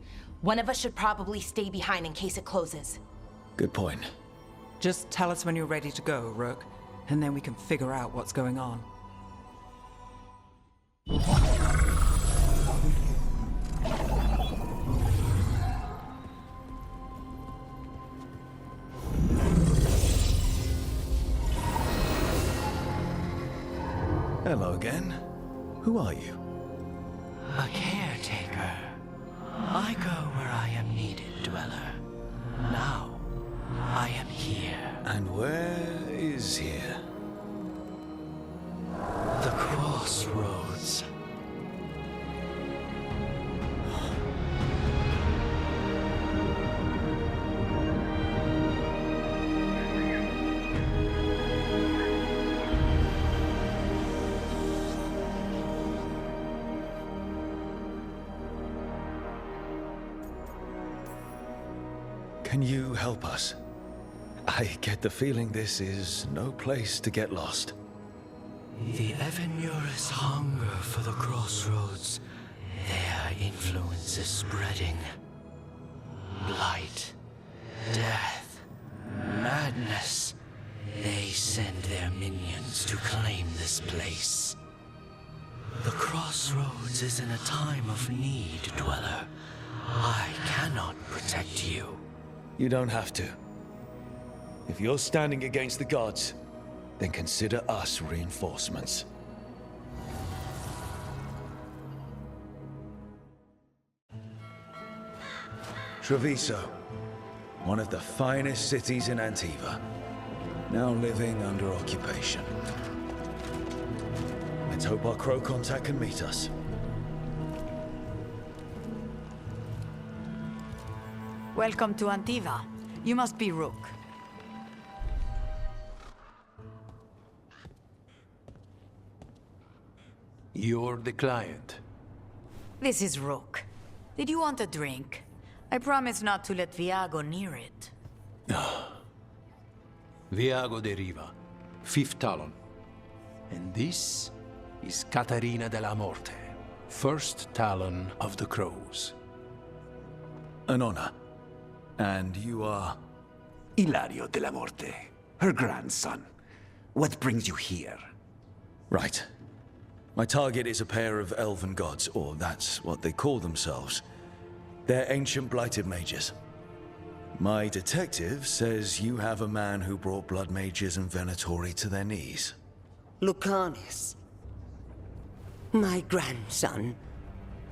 One of us should probably stay behind in case it closes. Good point. Just tell us when you're ready to go, Rook, and then we can figure out what's going on. Hello again. Who are you? A caretaker. I go where I am needed, Dweller. Now, I am here. And where is here? The crossroads. Can you help us? I get the feeling this is no place to get lost. The Evenurus hunger for the crossroads. Their influence is spreading. Blight, death, madness. They send their minions to claim this place. The crossroads is in a time of need, Dweller. I cannot protect you. You don't have to. If you're standing against the gods, then consider us reinforcements. Treviso, one of the finest cities in Antiva, now living under occupation. Let's hope our crow contact can meet us. Welcome to Antiva. You must be Rook. You're the client. This is Rook. Did you want a drink? I promise not to let Viago near it. Viago deriva. 5th Talon. And this is Catarina de la Morte, 1st Talon of the Crows. An honor. And you are? Ilario de la Morte, her grandson. What brings you here? Right. My target is a pair of elven gods, or that's what they call themselves. They're ancient blighted mages. My detective says you have a man who brought blood mages and Venatori to their knees. Lucanis. My grandson.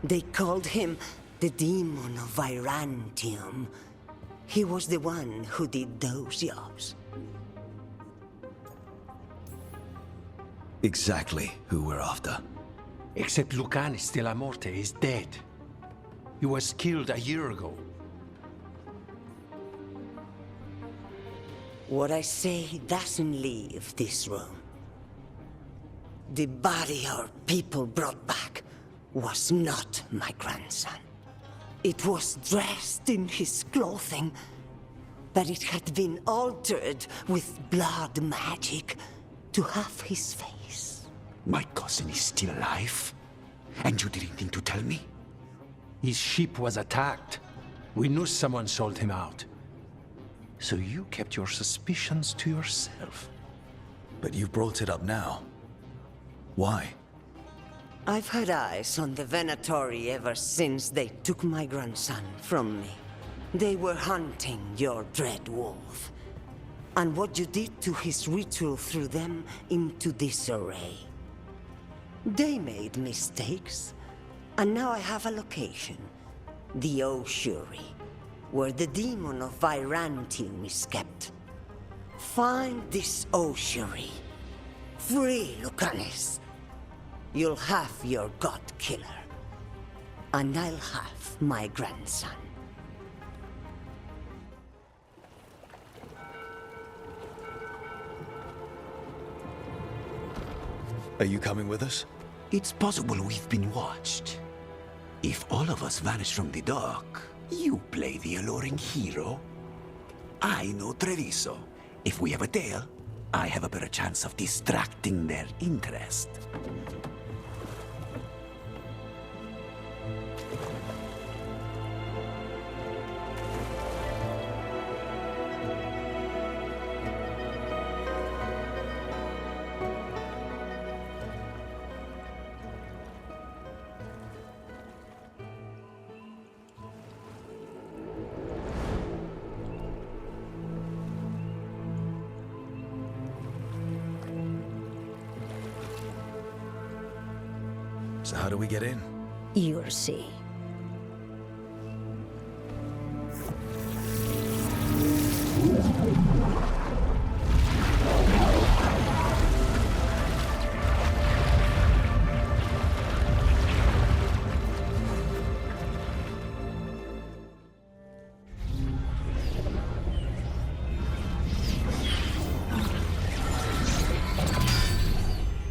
They called him the Demon of Virantium. He was the one who did those jobs. Exactly who we're after. Except Lucanis de la Morte is dead. He was killed a year ago. What I say doesn't leave this room. The body our people brought back was not my grandson. It was dressed in his clothing, but it had been altered with blood magic to have his face. My cousin is still alive? And you didn't think to tell me? His ship was attacked. We knew someone sold him out. So you kept your suspicions to yourself. But you brought it up now. Why? I've had eyes on the Venatori ever since they took my grandson from me. They were hunting your dread wolf. And what you did to his ritual threw them into disarray. They made mistakes, and now I have a location. The Ossuary, where the demon of Virantium is kept. Find this Ossuary. Free Lucanis. You'll have your god killer. And I'll have my grandson. Are you coming with us? It's possible we've been watched. If all of us vanish from the dock, you play the alluring hero. I know Treviso. If we have a tail, I have a better chance of distracting their interest. So how do we get in? You'll see.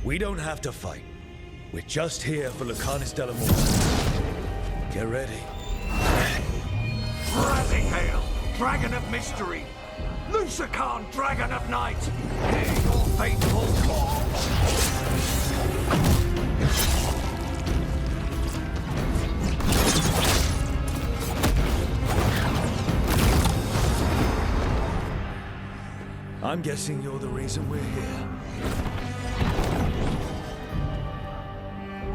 We don't have to fight. We're just here for Lucanis de la Morte. Get ready. Rising Hail, Dragon of Mystery! Lucanis, Dragon of Night! Hear your faithful call! I'm guessing you're the reason we're here.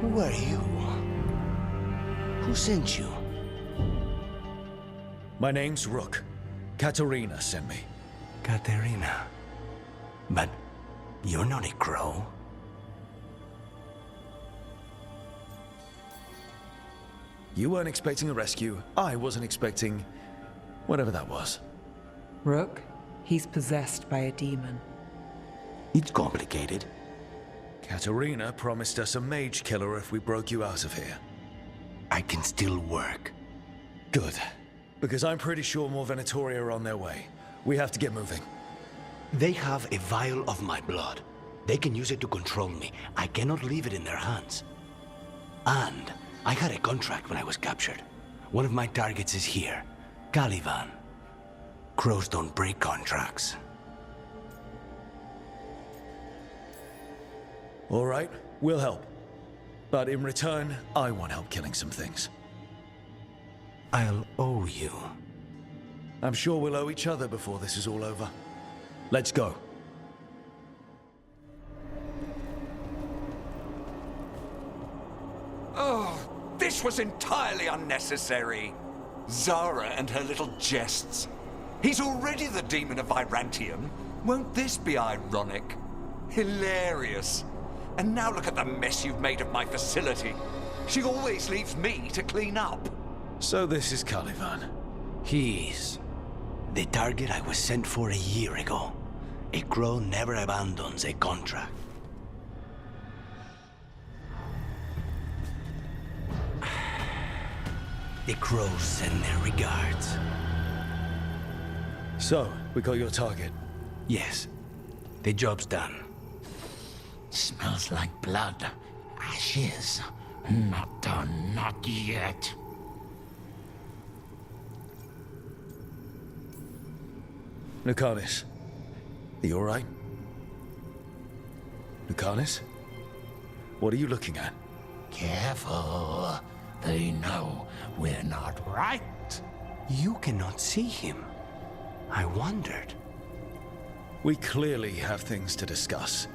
Who are you? Who sent you? My name's Rook. Katerina sent me. Katerina. But you're not a crow. You weren't expecting a rescue. I wasn't expecting whatever that was. Rook, he's possessed by a demon. It's complicated. Katerina promised us a mage killer if we broke you out of here. I can still work. Good. Because I'm pretty sure more Venatori are on their way. We have to get moving. They have a vial of my blood. They can use it to control me. I cannot leave it in their hands. And I had a contract when I was captured. One of my targets is here. Caliban. Crows don't break contracts. All right, we'll help. But in return, I want help killing some things. I'll owe you. I'm sure we'll owe each other before this is all over. Let's go. Oh, this was entirely unnecessary. Zara and her little jests. He's already the demon of Virantium. Won't this be ironic? Hilarious. And now look at the mess you've made of my facility. She always leaves me to clean up. So this is Caliban. He is the target I was sent for a year ago. A crow never abandons a contract. The crows send their regards. So, we got your target? Yes. The job's done. Smells like blood. Ashes. Not done, not yet. Lucanis. Are you alright? Lucanis? What are you looking at? Careful. They know we're not right. You cannot see him. I wondered. We clearly have things to discuss.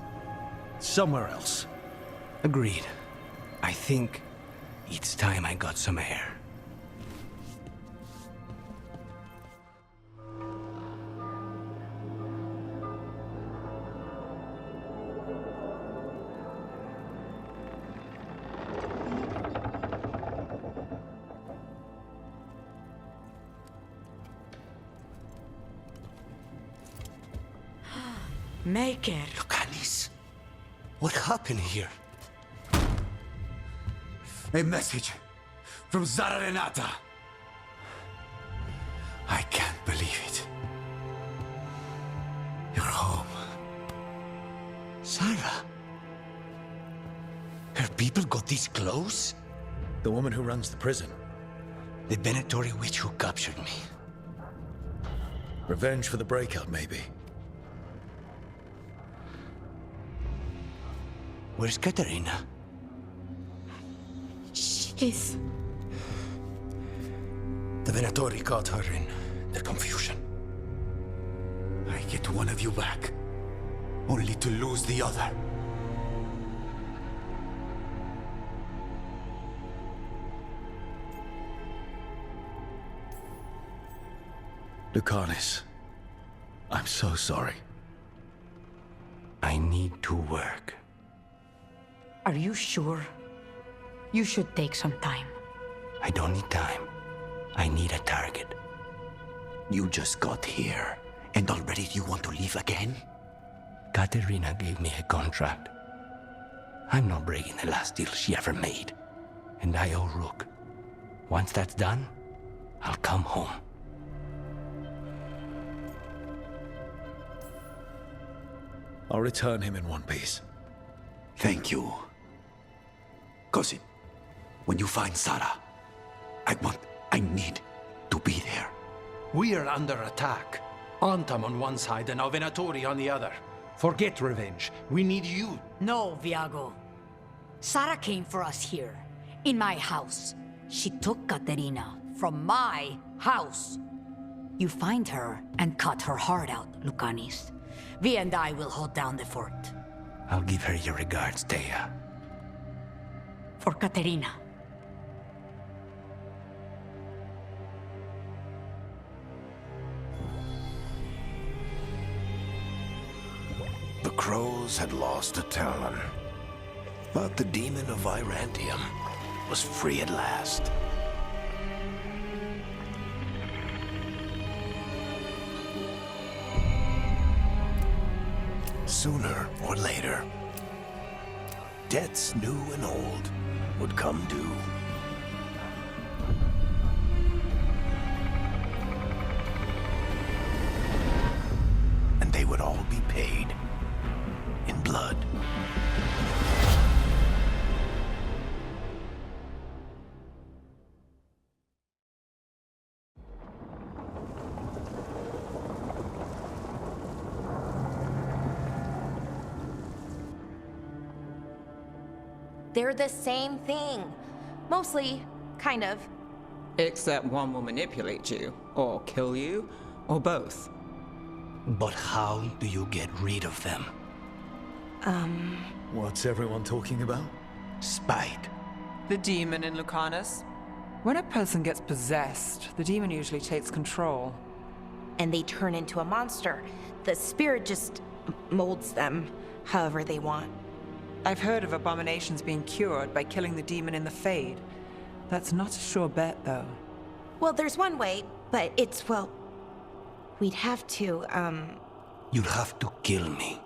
Somewhere else. Agreed. I think it's time I got some air. Make it. Lucanis, what happened here? A message from Zara Renata. I can't believe it. You're home. Sarah? Her people got this close? The woman who runs the prison. The Venatori witch who captured me. Revenge for the breakout, maybe. Where's Katerina? She's... The Venatori caught her in their confusion. I get one of you back, only to lose the other. Lucanis, I'm so sorry. I need to work. Are you sure? You should take some time. I don't need time. I need a target. You just got here, and already you want to leave again? Katerina gave me a contract. I'm not breaking the last deal she ever made. And I owe Rook. Once that's done, I'll come home. I'll return him in one piece. Thank you. Cousin, when you find Sarah, I need to be there. We are under attack. Antam on one side and Venatori on the other. Forget revenge. We need you. No, Viago. Sarah came for us here, in my house. She took Katerina from my house. You find her and cut her heart out, Lucanis. Vi and I will hold down the fort. I'll give her your regards, Thea. For Katerina. The crows had lost a talon, but the demon of Virantium was free at last. Sooner or later, debts new and old would come due. And they would all be paid in blood. They're the same thing. Mostly, kind of. Except one will manipulate you, or kill you, or both. But how do you get rid of them? What's everyone talking about? Spite. The demon in Lucanis. When a person gets possessed, the demon usually takes control. And they turn into a monster. The spirit just molds them however they want. I've heard of abominations being cured by killing the demon in the Fade. That's not a sure bet, though. Well, there's one way, but it's, well, we'd have to, You'd have to kill me.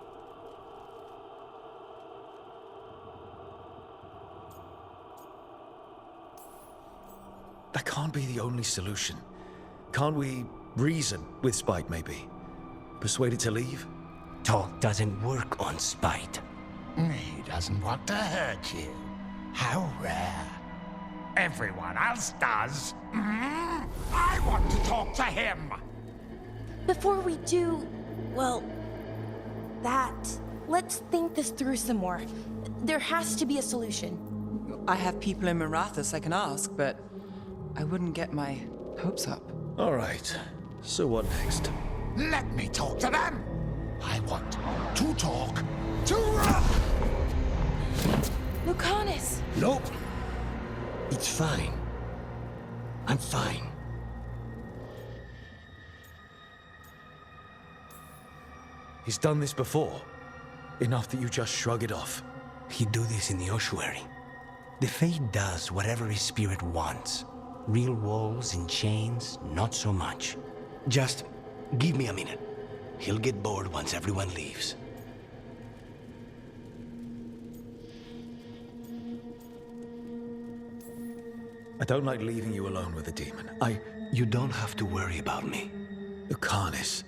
That can't be the only solution. Can't we reason with Spite, maybe? Persuade it to leave? Talk doesn't work on Spite. He doesn't want to hurt you. How rare. Everyone else does. I want to talk to him. Before we do, well, let's think this through some more. There has to be a solution. I have people in Marathas I can ask, but I wouldn't get my hopes up. All right. So what next? Let me talk to them. I want to talk to Rook. Lucanis! Nope. It's fine. I'm fine. He's done this before. Enough that you just shrug it off. He'd do this in the ossuary. The Fade does whatever his spirit wants. Real walls and chains, not so much. Just give me a minute. He'll get bored once everyone leaves. I don't like leaving you alone with the demon. You don't have to worry about me. Lucanis.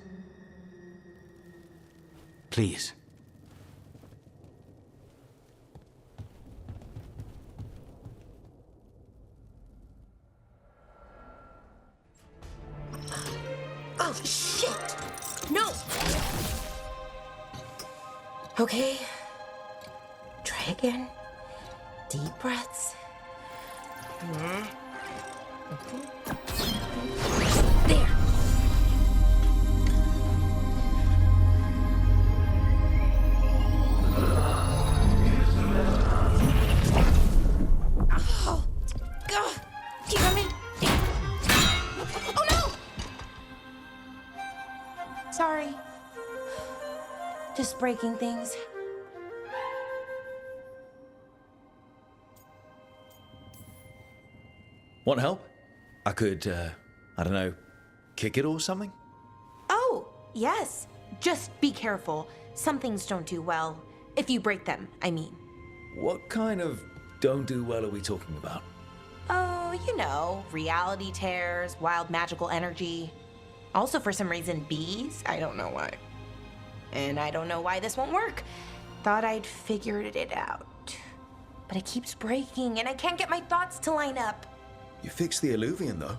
Please. Oh, shit! No! Okay. Try again. Deep breaths. There! Oh! God! Damn it! Oh no! Sorry. Just breaking things. Want help? I could, I don't know, kick it or something? Oh, yes. Just be careful. Some things don't do well. If you break them, I mean. What kind of don't do well are we talking about? Oh, you know, reality tears, wild magical energy. Also, for some reason, bees. I don't know why. And I don't know why this won't work. Thought I'd figured it out. But it keeps breaking, and I can't get my thoughts to line up. You fixed the Illuvian, though.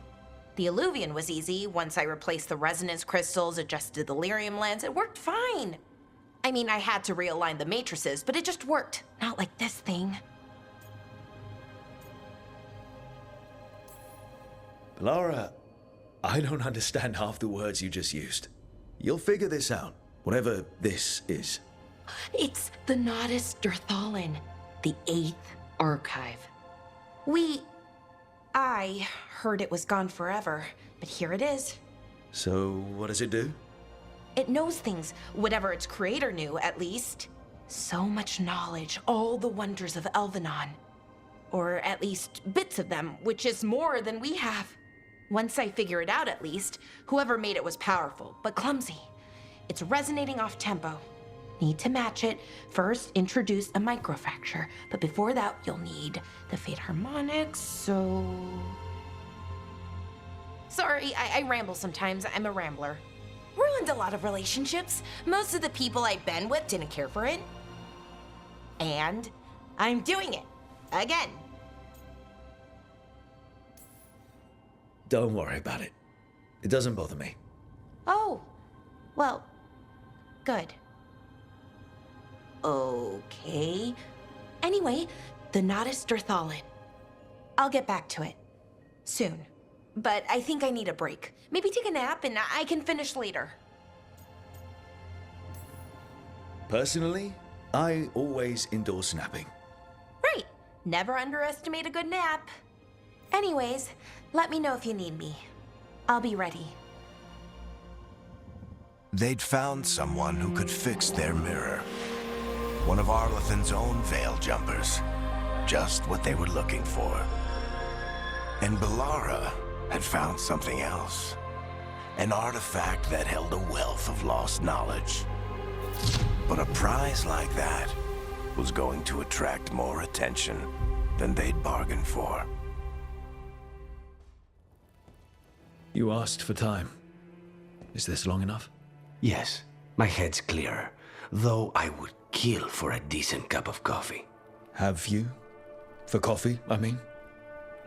The Illuvian was easy. Once I replaced the resonance crystals, adjusted the lyrium lens, it worked fine. I mean, I had to realign the matrices, but it just worked. Not like this thing. Laura, I don't understand half the words you just used. You'll figure this out, whatever this is. It's the Nodus Dirthalin, the 8th archive. I heard it was gone forever, but here it is. So, what does it do? It knows things, whatever its creator knew, at least. So much knowledge, all the wonders of Elgar'nan. Or at least bits of them, which is more than we have. Once I figure it out, at least, whoever made it was powerful, but clumsy. It's resonating off tempo. Need to match it. First, introduce a microfracture, but before that, you'll need the Fade harmonics, so... Sorry, I ramble sometimes. I'm a rambler. Ruined a lot of relationships. Most of the people I've been with didn't care for it. And I'm doing it. Again. Don't worry about it. It doesn't bother me. Oh, well, good. Okay. Anyway, The Nodus Dirthalin. I'll get back to it. Soon. But I think I need a break. Maybe take a nap and I can finish later. Personally, I always endorse napping. Right. Never underestimate a good nap. Anyways, let me know if you need me. I'll be ready. They'd found someone who could fix their mirror. One of Arlathan's own veil jumpers. Just what they were looking for. And Bellara had found something else. An artifact that held a wealth of lost knowledge. But a prize like that was going to attract more attention than they'd bargained for. You asked for time. Is this long enough? Yes, my head's clearer, though I would kill for a decent cup of coffee. Have you? For coffee, I mean?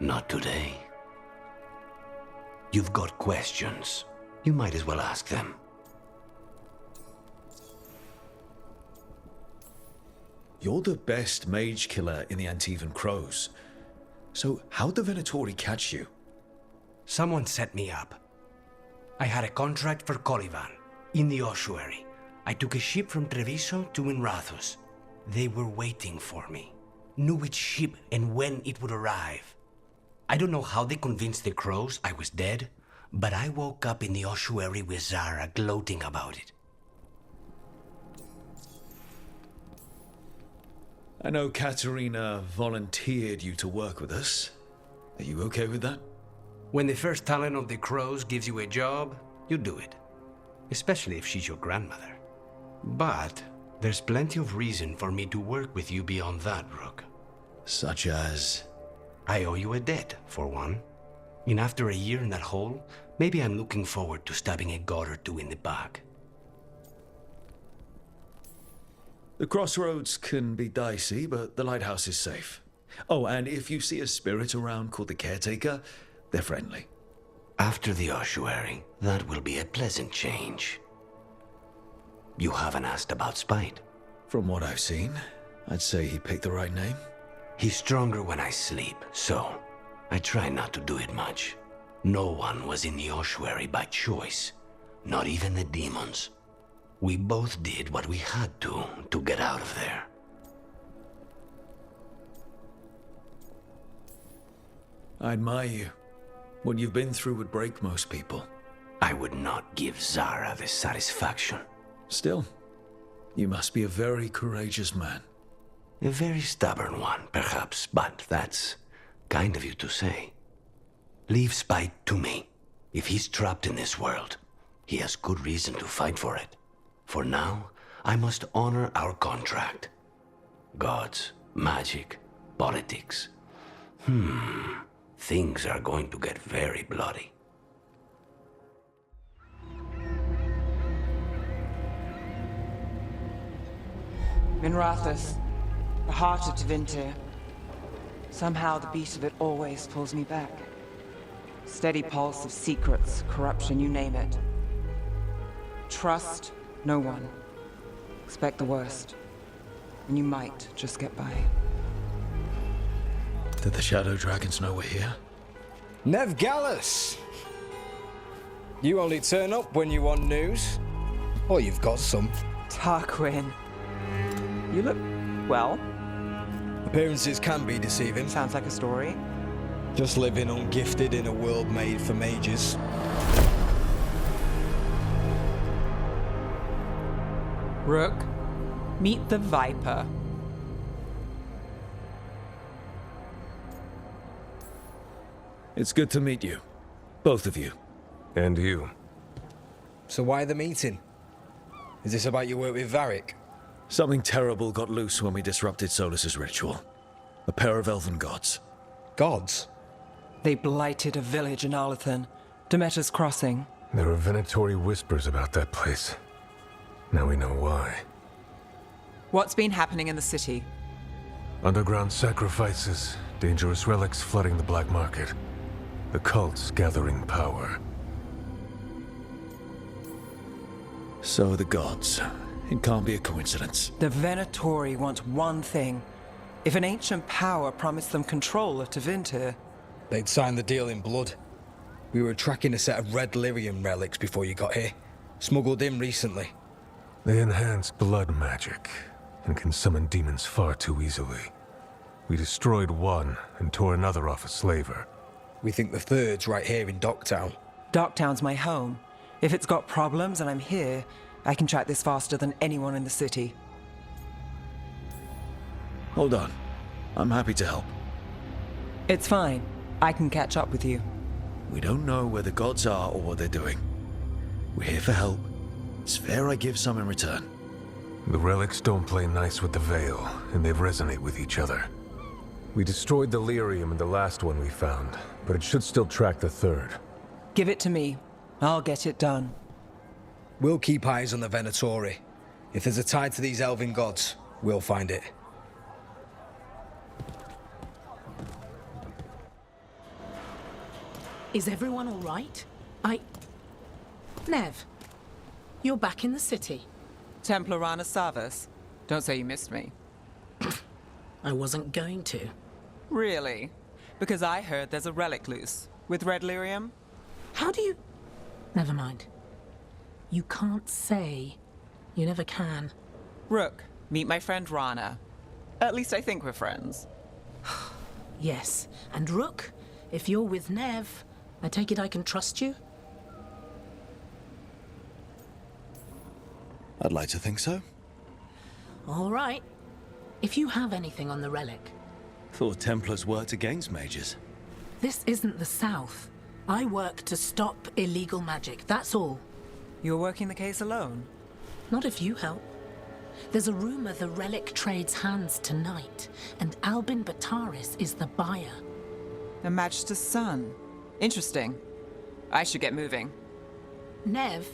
Not today. You've got questions. You might as well ask them. You're the best mage killer in the Antivan Crows. So how'd the Venatori catch you? Someone set me up. I had a contract for Colivan, in the ossuary. I took a ship from Treviso to Minrathus. They were waiting for me. Knew which ship and when it would arrive. I don't know how they convinced the Crows I was dead, but I woke up in the ossuary with Zara gloating about it. I know Katerina volunteered you to work with us. Are you okay with that? When the first talent of the Crows gives you a job, you do it. Especially if she's your grandmother. But there's plenty of reason for me to work with you beyond that, Rook. Such as? I owe you a debt, for one. And after a year in that hole, maybe I'm looking forward to stabbing a god or two in the back. The crossroads can be dicey, but the lighthouse is safe. Oh, and if you see a spirit around called the Caretaker, they're friendly. After the ossuary, that will be a pleasant change. You haven't asked about Spite. From what I've seen, I'd say he picked the right name. He's stronger when I sleep, so I try not to do it much. No one was in the ossuary by choice, not even the demons. We both did what we had to get out of there. I admire you. What you've been through would break most people. I would not give Zara the satisfaction. Still, you must be a very courageous man. A very stubborn one, perhaps, but that's kind of you to say. Leave Spite to me. If he's trapped in this world, he has good reason to fight for it. For now, I must honor our contract. Gods, magic, politics. Things are going to get very bloody. Minrathus, the heart of Tevinter. Somehow the beat of it always pulls me back. Steady pulse of secrets, corruption, you name it. Trust no one. Expect the worst. And you might just get by. Did the Shadow Dragons know we're here? Nev Gallus! You only turn up when you want news. Or you've got some. Tarquin. You look well. Appearances can be deceiving. Sounds like a story. Just living ungifted in a world made for mages. Rook, meet the Viper. It's good to meet you. Both of you. And you. So why the meeting? Is this about your work with Varric? Something terrible got loose when we disrupted Solus's ritual. A pair of elven gods. Gods? They blighted a village in Arlathan, Demeter's Crossing. There were Venatori whispers about that place. Now we know why. What's been happening in the city? Underground sacrifices, dangerous relics flooding the black market. The cults gathering power. So the gods. It can't be a coincidence. The Venatori want one thing. If an ancient power promised them control of Tevinter, they'd sign the deal in blood. We were tracking a set of red lyrium relics before you got here. Smuggled in recently. They enhance blood magic and can summon demons far too easily. We destroyed one and tore another off a slaver. We think the third's right here in Docktown. Docktown's my home. If it's got problems and I'm here, I can track this faster than anyone in the city. Hold on. I'm happy to help. It's fine. I can catch up with you. We don't know where the gods are or what they're doing. We're here for help. It's fair I give some in return. The relics don't play nice with the Veil, and they resonate with each other. We destroyed the lyrium in the last one we found, but it should still track the third. Give it to me. I'll get it done. We'll keep eyes on the Venatori. If there's a tie to these elven gods, we'll find it. Is everyone all right? Nev, you're back in the city. Templar Rana Savas. Don't say you missed me. I wasn't going to. Really? Because I heard there's a relic loose. With red lyrium? How do you... Never mind. You can't say. You never can. Rook, meet my friend Rana. At least I think we're friends. Yes. And Rook, if you're with Nev, I take it I can trust you? I'd like to think so. All right. If you have anything on the relic... Thought Templars worked against mages. This isn't the South. I work to stop illegal magic, that's all. You're working the case alone? Not if you help. There's a rumor the relic trades hands tonight, and Albin Bataris is the buyer. A Magister's son. Interesting. I should get moving. Nev?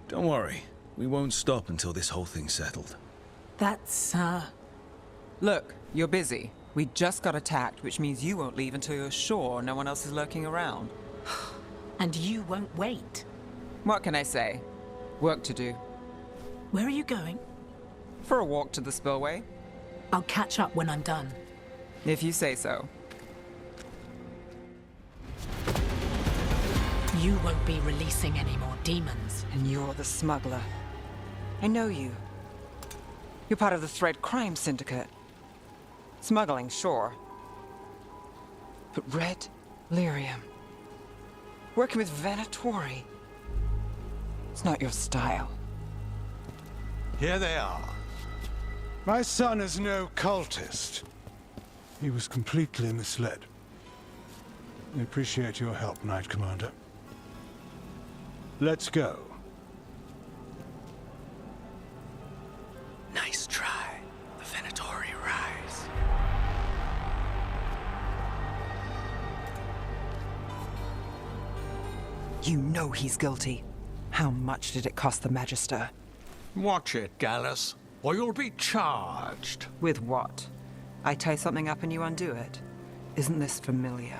Don't worry. We won't stop until this whole thing's settled. That's, Look, you're busy. We just got attacked, which means you won't leave until you're sure no one else is lurking around. And you won't wait. What can I say? Work to do. Where are you going? For a walk to the spillway. I'll catch up when I'm done. If you say so. You won't be releasing any more demons. And you're the smuggler. I know you. You're part of the Thread Crime Syndicate. Smuggling, sure. But red lyrium. Working with Venatori. It's not your style. Here they are. My son is no cultist. He was completely misled. We appreciate your help, Knight Commander. Let's go. Nice try. The Venatori rise. You know he's guilty. How much did it cost the Magister? Watch it, Gallus, or you'll be charged. With what? I tie something up and you undo it. Isn't this familiar?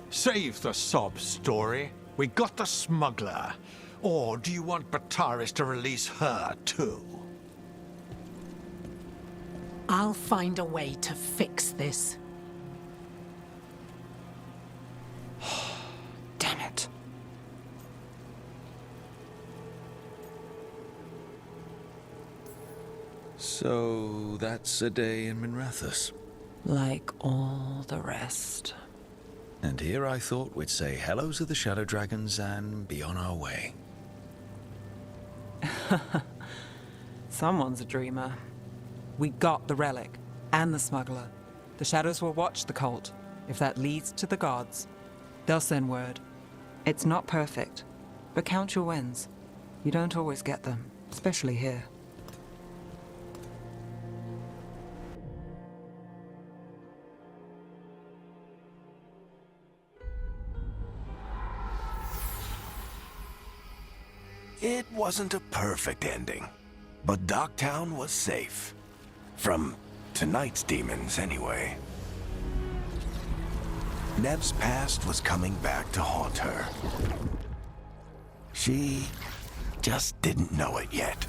Save the sob story. We got the smuggler. Or do you want Bataris to release her, too? I'll find a way to fix this. Damn it. So, that's a day in Minrathous. Like all the rest. And here I thought we'd say hello to the Shadow Dragons and be on our way. Someone's a dreamer. We got the relic, and the smuggler. The Shadows will watch the cult. If that leads to the gods, they'll send word. It's not perfect, but count your wins. You don't always get them, especially here. It wasn't a perfect ending, but Docktown was safe. From tonight's demons, anyway. Nev's past was coming back to haunt her. She just didn't know it yet.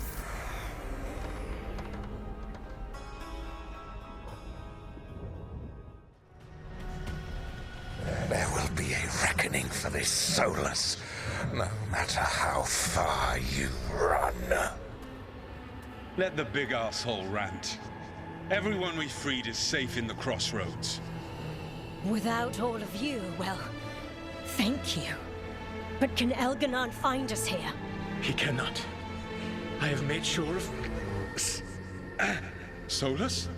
pining for this Solus, no matter how far you run. Let the big asshole rant. Everyone we freed is safe in the crossroads. Without all of you, well, thank you. But can Elgar'nan find us here? He cannot. I have made sure of... Solus?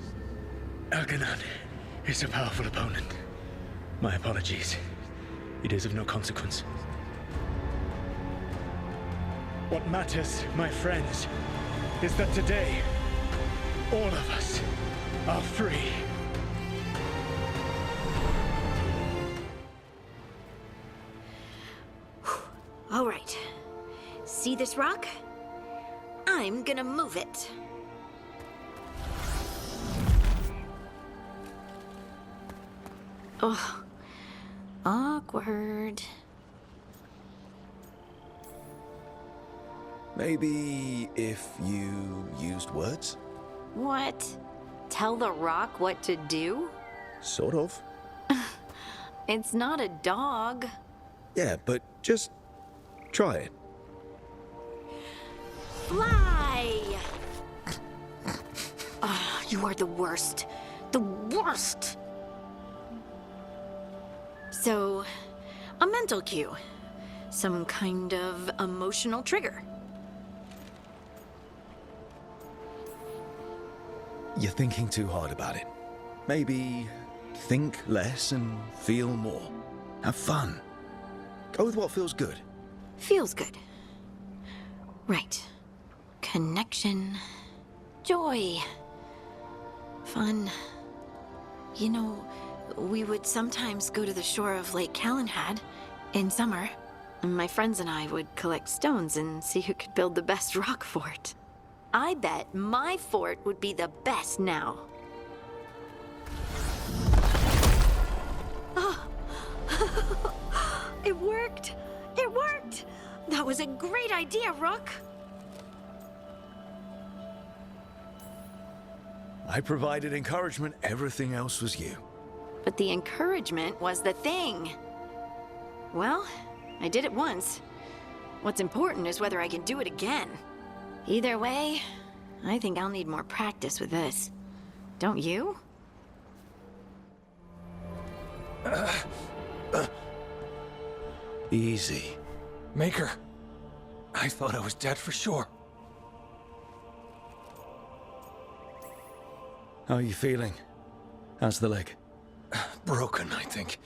Elgar'nan is a powerful opponent. My apologies. It is of no consequence. What matters, my friends, is that today, all of us are free. All right. See this rock? I'm gonna move it. Oh, awkward. Maybe if you used words? What? Tell the rock what to do? Sort of. It's not a dog. Yeah, but just try it. Fly! Oh, you are the worst. The worst! So, a mental cue. Some kind of emotional trigger. You're thinking too hard about it. Maybe think less and feel more. Have fun. Go with what feels good. Feels good. Right. Connection. Joy. Fun. You know, we would sometimes go to the shore of Lake Ghilan'nain in summer. My friends and I would collect stones and see who could build the best rock fort. I bet my fort would be the best now. Oh. It worked! It worked! That was a great idea, Rook! I provided encouragement, everything else was you. But the encouragement was the thing. Well, I did it once. What's important is whether I can do it again. Either way, I think I'll need more practice with this. Don't you? Easy. Maker, I thought I was dead for sure. How are you feeling? How's the leg? Broken, I think.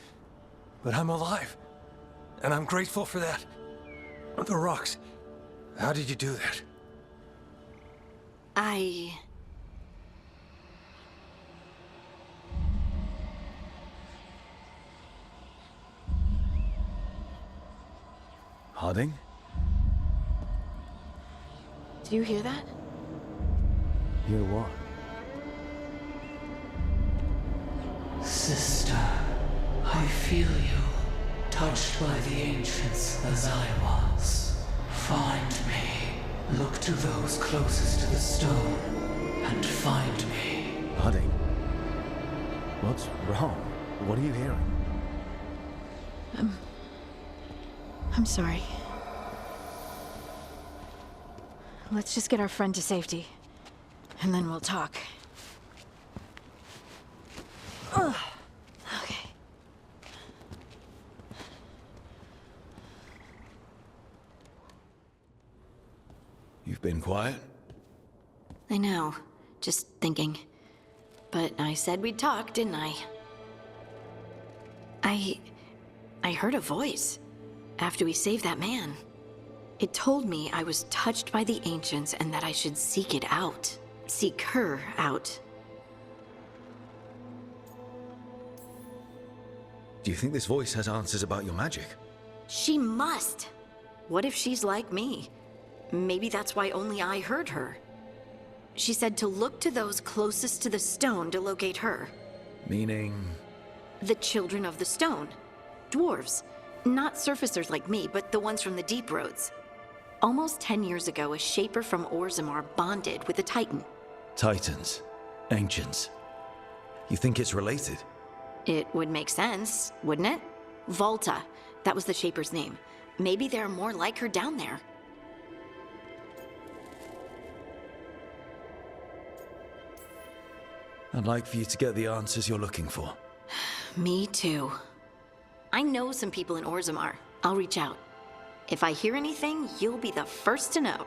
But I'm alive. And I'm grateful for that. The rocks. How did you do that? Harding? Do you hear that? Hear what? Sister, I feel you, touched by the ancients as I was. Find me. Look to those closest to the stone, and find me. Harding? What's wrong? What are you hearing? I'm sorry. Let's just get our friend to safety, and then we'll talk. Ugh. Okay. You've been quiet? I know. Just thinking. But I said we'd talk, didn't I? I heard a voice after we saved that man. It told me I was touched by the ancients and that I should seek it out. Seek her out. Do you think this voice has answers about your magic? She must! What if she's like me? Maybe that's why only I heard her. She said to look to those closest to the stone to locate her. Meaning? The children of the stone. Dwarves. Not surfacers like me, but the ones from the deep roads. Almost 10 years ago, a shaper from Orzammar bonded with a titan. Titans. Ancients. You think it's related? It would make sense, wouldn't it? Volta. That was the Shaper's name. Maybe there are more like her down there. I'd like for you to get the answers you're looking for. Me too. I know some people in Orzammar. I'll reach out. If I hear anything, you'll be the first to know.